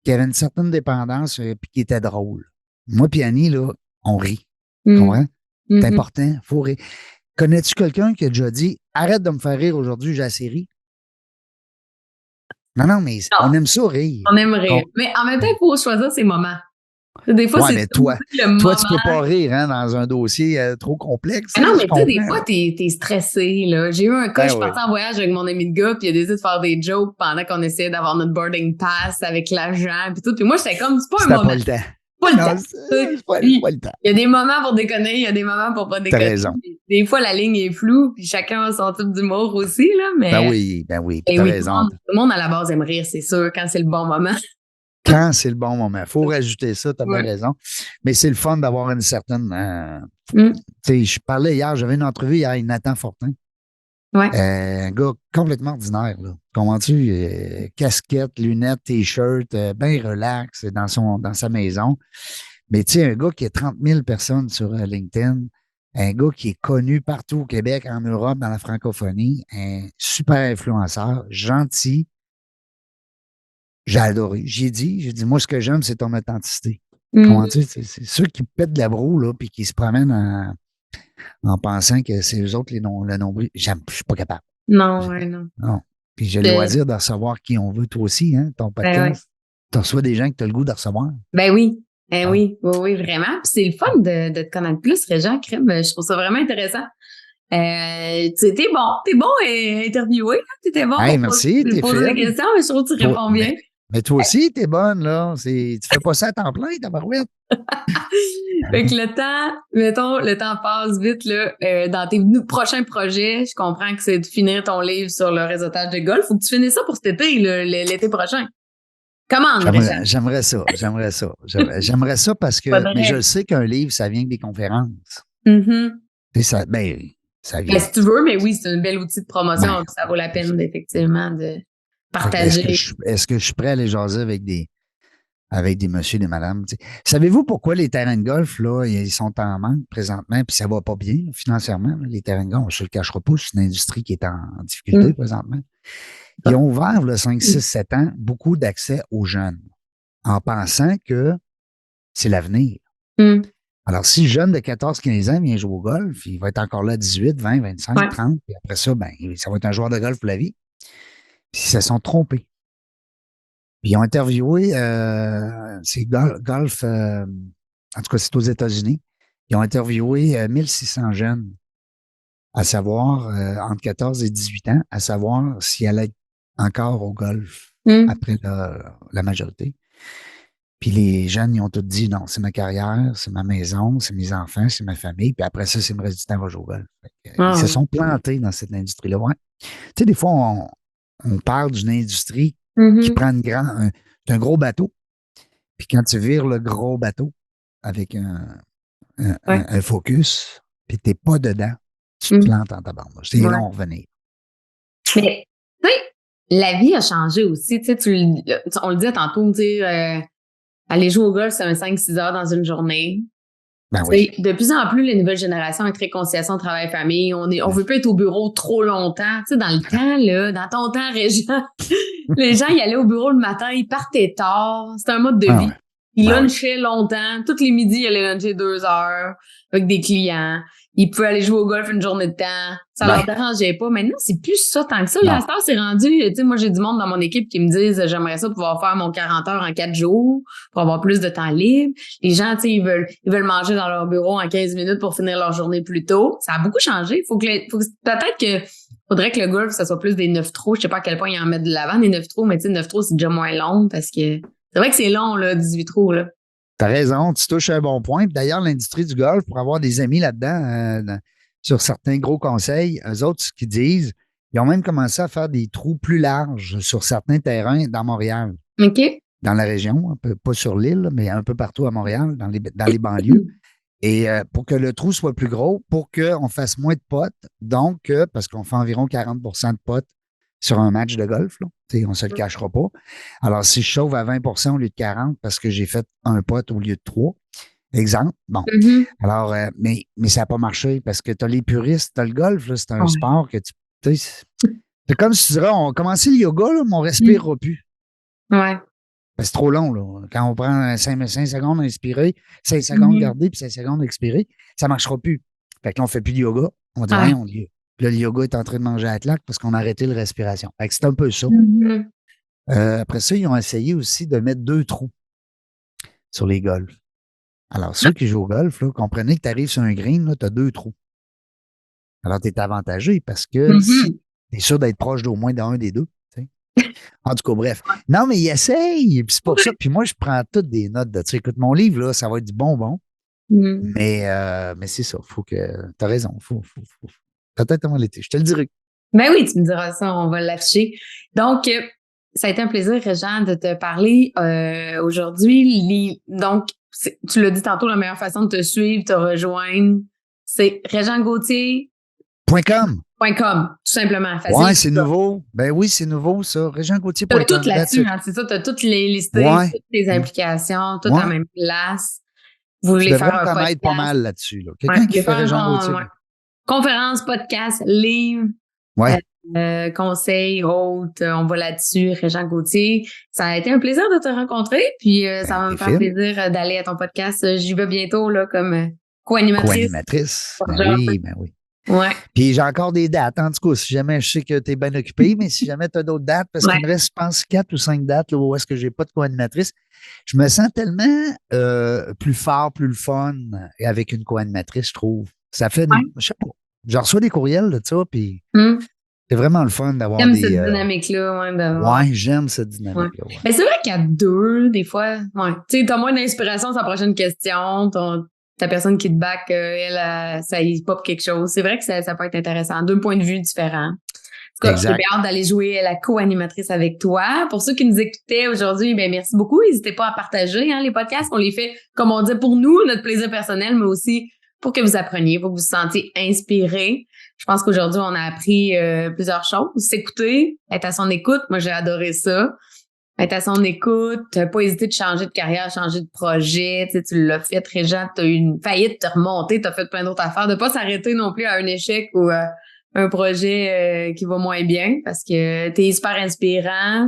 C: qui avait une certaine dépendance puis qui était drôle. Moi puis Annie, là, on rit. Tu
B: Mhm.
C: comprends? C'est important. Faut rire. Connais-tu quelqu'un qui a déjà dit arrête de me faire rire aujourd'hui, j'ai assez ri? Non, mais on aime ça rire.
B: On aime rire. Mais en même temps, il faut choisir ses moments. Des fois, c'est
C: mais toi,
B: le moment.
C: tu peux pas rire dans un dossier trop complexe.
B: Non, mais tu sais, des fois, t'es stressé. Là. J'ai eu un cas, je suis
C: ouais.
B: partie en voyage avec mon ami de gars, puis il a décidé de faire des jokes pendant qu'on essayait d'avoir notre boarding pass avec l'agent, puis tout. Puis moi, j'étais comme, c'est pas un moment.
C: Pas le temps.
B: Pas le
C: non,
B: temps.
C: C'est pas le temps.
B: Il y a des moments pour déconner, il y a des moments pour pas déconner.
C: T'as raison.
B: Des fois, la ligne est floue, puis chacun a son type d'humour aussi, là. Mais...
C: Ben oui, t'as raison.
B: Tout le monde, à la base, aime rire, c'est sûr, quand c'est le bon moment.
C: Quand c'est le bon moment. Il faut rajouter ça, tu as bien raison. Mais c'est le fun d'avoir une certaine. Tu sais, je parlais hier, j'avais une entrevue hier avec Nathan Fortin.
B: Ouais.
C: Un gars complètement ordinaire, là. Comprends-tu? Casquette, lunettes, t-shirt, bien relax dans sa maison. Mais tu sais, un gars qui a 30 000 personnes sur LinkedIn, un gars qui est connu partout au Québec, en Europe, dans la francophonie, un super influenceur, gentil. J'ai adoré. J'ai dit, moi, ce que j'aime, c'est ton authenticité. Comment-tu? C'est ceux qui pètent de la broue, là, puis qui se promènent en pensant que c'est eux autres le nombril. Je suis pas capable.
B: Non.
C: Puis j'ai le loisir de recevoir qui on veut, toi aussi, hein, ton podcast. Tu reçois des gens que tu as le goût de recevoir.
B: Ben oui. Oui, vraiment. Puis c'est le fun de te connaître plus, Régent Crème. Je trouve ça vraiment intéressant. T'es bon à interviewer. T'étais bon.
C: Hey, merci.
B: Tu poses des questions, mais je trouve que tu réponds bien.
C: Mais toi aussi, t'es bonne, là. Tu fais pas ça à temps plein, ta barouette.
B: Fait que le temps passe vite, là. Dans tes prochains projets, je comprends que c'est de finir ton livre sur le réseautage de golf. Faut que tu finisses ça pour cet été, l'été prochain. Comment,
C: J'aimerais ça. J'aimerais ça parce que mais je sais qu'un livre, ça vient avec des conférences. Ça vient.
B: Si tu veux, mais oui, c'est un bel outil de promotion. Ça vaut la peine, effectivement, de partager.
C: Est-ce que je suis prêt à aller jaser avec des messieurs, des madames? T'sais. Savez-vous pourquoi les terrains de golf, là, ils sont en manque présentement, puis ça va pas bien financièrement, là, les terrains de golf, on ne se le cachera pas, c'est une industrie qui est en difficulté présentement. Ils ont ouvert, là, 5, 6, 7 ans, beaucoup d'accès aux jeunes, en pensant que c'est l'avenir. Alors, si le jeune de 14, 15 ans vient jouer au golf, il va être encore là à 18, 20, 25, 30, puis après ça, ça va être un joueur de golf pour la vie. Puis ils se sont trompés. Puis ils ont interviewé, c'est golf, en tout cas, c'est aux États-Unis. Ils ont interviewé 1600 jeunes, à savoir, entre 14 et 18 ans, à savoir s'ils allaient être encore au golf après la majorité. Puis les jeunes, ils ont tous dit, non, c'est ma carrière, c'est ma maison, c'est mes enfants, c'est ma famille. Puis après ça, c'est me reste du temps, on va jouer au golf. Ils se sont plantés dans cette industrie-là. Ouais. Tu sais, des fois, on parle d'une industrie qui prend un gros bateau. Puis quand tu vires le gros bateau avec un focus, puis tu n'es pas dedans, tu te plantes en tabarnouche. C'est long à revenir.
B: Mais, tu sais, la vie a changé aussi. Tu sais, on le disait tantôt, tu sais, aller jouer au golf, c'est un 5-6 heures dans une journée.
C: Oui.
B: De plus en plus, les nouvelles générations avec réconciliation travail-famille, on veut pas être au bureau trop longtemps. Tu sais, dans le temps, là, dans ton temps, Régent, les gens, ils allaient au bureau le matin, ils partaient tard. C'était un mode de vie. Ils lunchaient longtemps. Tous les midis, ils allaient luncher 2 heures avec des clients. Ils pouvaient aller jouer au golf une journée de temps. Ça leur dérangeait pas. Maintenant, c'est plus ça tant que ça. La star, c'est rendu, tu sais, moi, j'ai du monde dans mon équipe qui me disent, j'aimerais ça pouvoir faire mon 40 heures en 4 jours pour avoir plus de temps libre. Les gens, tu sais, ils veulent manger dans leur bureau en 15 minutes pour finir leur journée plus tôt. Ça a beaucoup changé. Peut-être que faudrait que le golf, ça soit plus des 9 trous. Je sais pas à quel point ils en mettent de l'avant, des 9 trous, mais tu sais, 9 trous, c'est déjà moins long parce que c'est vrai que c'est long, là, 18 trous, là.
C: T'as raison, tu touches un bon point. D'ailleurs, l'industrie du golf, pour avoir des amis là-dedans, sur certains gros conseils, eux autres, ce qu'ils disent, ils ont même commencé à faire des trous plus larges sur certains terrains dans Montréal.
B: OK.
C: Dans la région, pas sur l'île, mais un peu partout à Montréal, dans les banlieues. Et pour que le trou soit plus gros, pour qu'on fasse moins de potes, donc, parce qu'on fait environ 40 de potes sur un match de golf, là. On ne se le cachera pas. Alors, si je chauffe à 20 au lieu de 40 parce que j'ai fait un pote au lieu de 3, exemple, bon. Alors, mais ça n'a pas marché parce que tu as les puristes, tu as le golf, là, c'est un sport que c'est comme si tu dirais, on a commencé le yoga, là, mais on ne respirera plus.
B: Ouais.
C: C'est trop long, là. Quand on prend 5 secondes à inspirer, 5 secondes garder, puis 5 secondes expirer, ça ne marchera plus. Fait que là, on fait plus de yoga. On dit,
B: Ouais.
C: on dit. Puis là, le yoga est en train de manger à la claque parce qu'on a arrêté la respiration. Fait que c'est un peu ça.
B: Mhm.
C: Après ça, ils ont essayé aussi de mettre 2 trous sur les golfs. Alors, ceux qui jouent au golf, là, comprenez que tu arrives sur un green, tu as 2 trous. Alors, tu es avantagé parce que si
B: Mhm.
C: tu es sûr d'être proche d'au moins d'un des deux. Tu sais. En tout cas, bref. Non, mais ils essayent. Puis c'est pour ça. Puis moi, je prends toutes des notes de ça. Écoute, mon livre, là, ça va être du bonbon.
B: Mhm.
C: Mais c'est ça. Faut que. T'as raison. Faut. Peut-être avant l'été. Je te le dirai.
B: Ben oui, tu me diras ça, on va l'afficher. Donc, ça a été un plaisir, Régent, de te parler aujourd'hui. Donc, tu l'as dit tantôt, la meilleure façon de te suivre, te rejoindre, c'est régentgauthier.com,
C: .com.
B: tout simplement. Facile.
C: Ouais, c'est nouveau. Ben oui, c'est nouveau, ça.
B: T'as tout
C: Régentgauthier.com. That's
B: là-dessus,
C: it.
B: hein, c'est ça, t'as toutes les listées,
C: Ouais.
B: toutes tes implications, tout à
C: Ouais.
B: la même place. Vous
C: Tu
B: voulez
C: devrais
B: faire
C: me
B: un
C: connaître pas
B: podcast.
C: mal là-dessus. Là.
B: Ouais,
C: Quelqu'un
B: vous
C: qui
B: voulez
C: fait
B: faire
C: Régent Gauthier.
B: conférence, podcast, livre.
C: Ouais.
B: Conseils, autres, on va là-dessus, Régent Gauthier. Ça a été un plaisir de te rencontrer, puis ça va me
C: T'es
B: faire
C: fine.
B: plaisir d'aller à ton podcast. J'y vais bientôt là, comme co-animatrice.
C: Co-animatrice. Ben
B: Genre,
C: oui, ben oui.
B: ouais,
C: Puis j'ai encore des dates. En tout cas, si jamais je sais que tu es bien occupé, mais si jamais tu as d'autres dates, parce qu'il
B: ouais.
C: me reste, je pense, 4 ou 5 dates là, où est-ce que j'ai pas de co-animatrice, je me sens tellement plus fort, plus le fun avec une co-animatrice, je trouve. Ça fait,
B: Ouais.
C: je sais pas, je reçois des courriels de ça, puis
B: Hum.
C: c'est vraiment le fun d'avoir
B: J'aime
C: des...
B: cette dynamique-là, ouais, d'avoir.
C: ouais, j'aime cette
B: Ouais.
C: dynamique-là. Ouais.
B: Mais c'est vrai qu'à deux, des fois, ouais. Tu sais, t'as moins d'inspiration sur la prochaine question, ta personne qui te back, ça y pop quelque chose. C'est vrai que ça peut être intéressant. 2 points de vue différents. En tout cas, j'ai
C: Exact.
B: bien hâte d'aller jouer la co-animatrice avec toi. Pour ceux qui nous écoutaient aujourd'hui, ben merci beaucoup. N'hésitez pas à partager les podcasts. On les fait, comme on dit, pour nous, notre plaisir personnel, mais aussi pour que vous appreniez, pour que vous vous sentiez inspiré. Je pense qu'aujourd'hui, on a appris plusieurs choses. S'écouter, être à son écoute. Moi, j'ai adoré ça. Être à son écoute, pas hésiter de changer de carrière, changer de projet. Tu sais, tu l'as fait, Régent, t'as eu une faillite, t'as remonté, t'as fait plein d'autres affaires. De pas s'arrêter non plus à un échec ou un projet qui va moins bien parce que t'es super inspirant.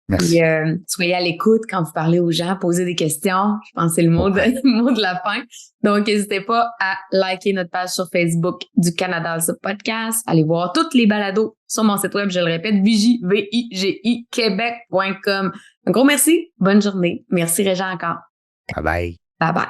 C: Merci.
B: Puis, soyez à l'écoute quand vous parlez aux gens, posez des questions. Je pense que c'est le mot,
C: Ouais.
B: le mot de la fin. Donc, n'hésitez pas à liker notre page sur Facebook du Canada Podcast. Allez voir toutes les balados sur mon site web, je le répète, vigicquebec.com. Un gros merci. Bonne journée. Merci, Régent, encore.
C: Bye bye.
B: Bye bye.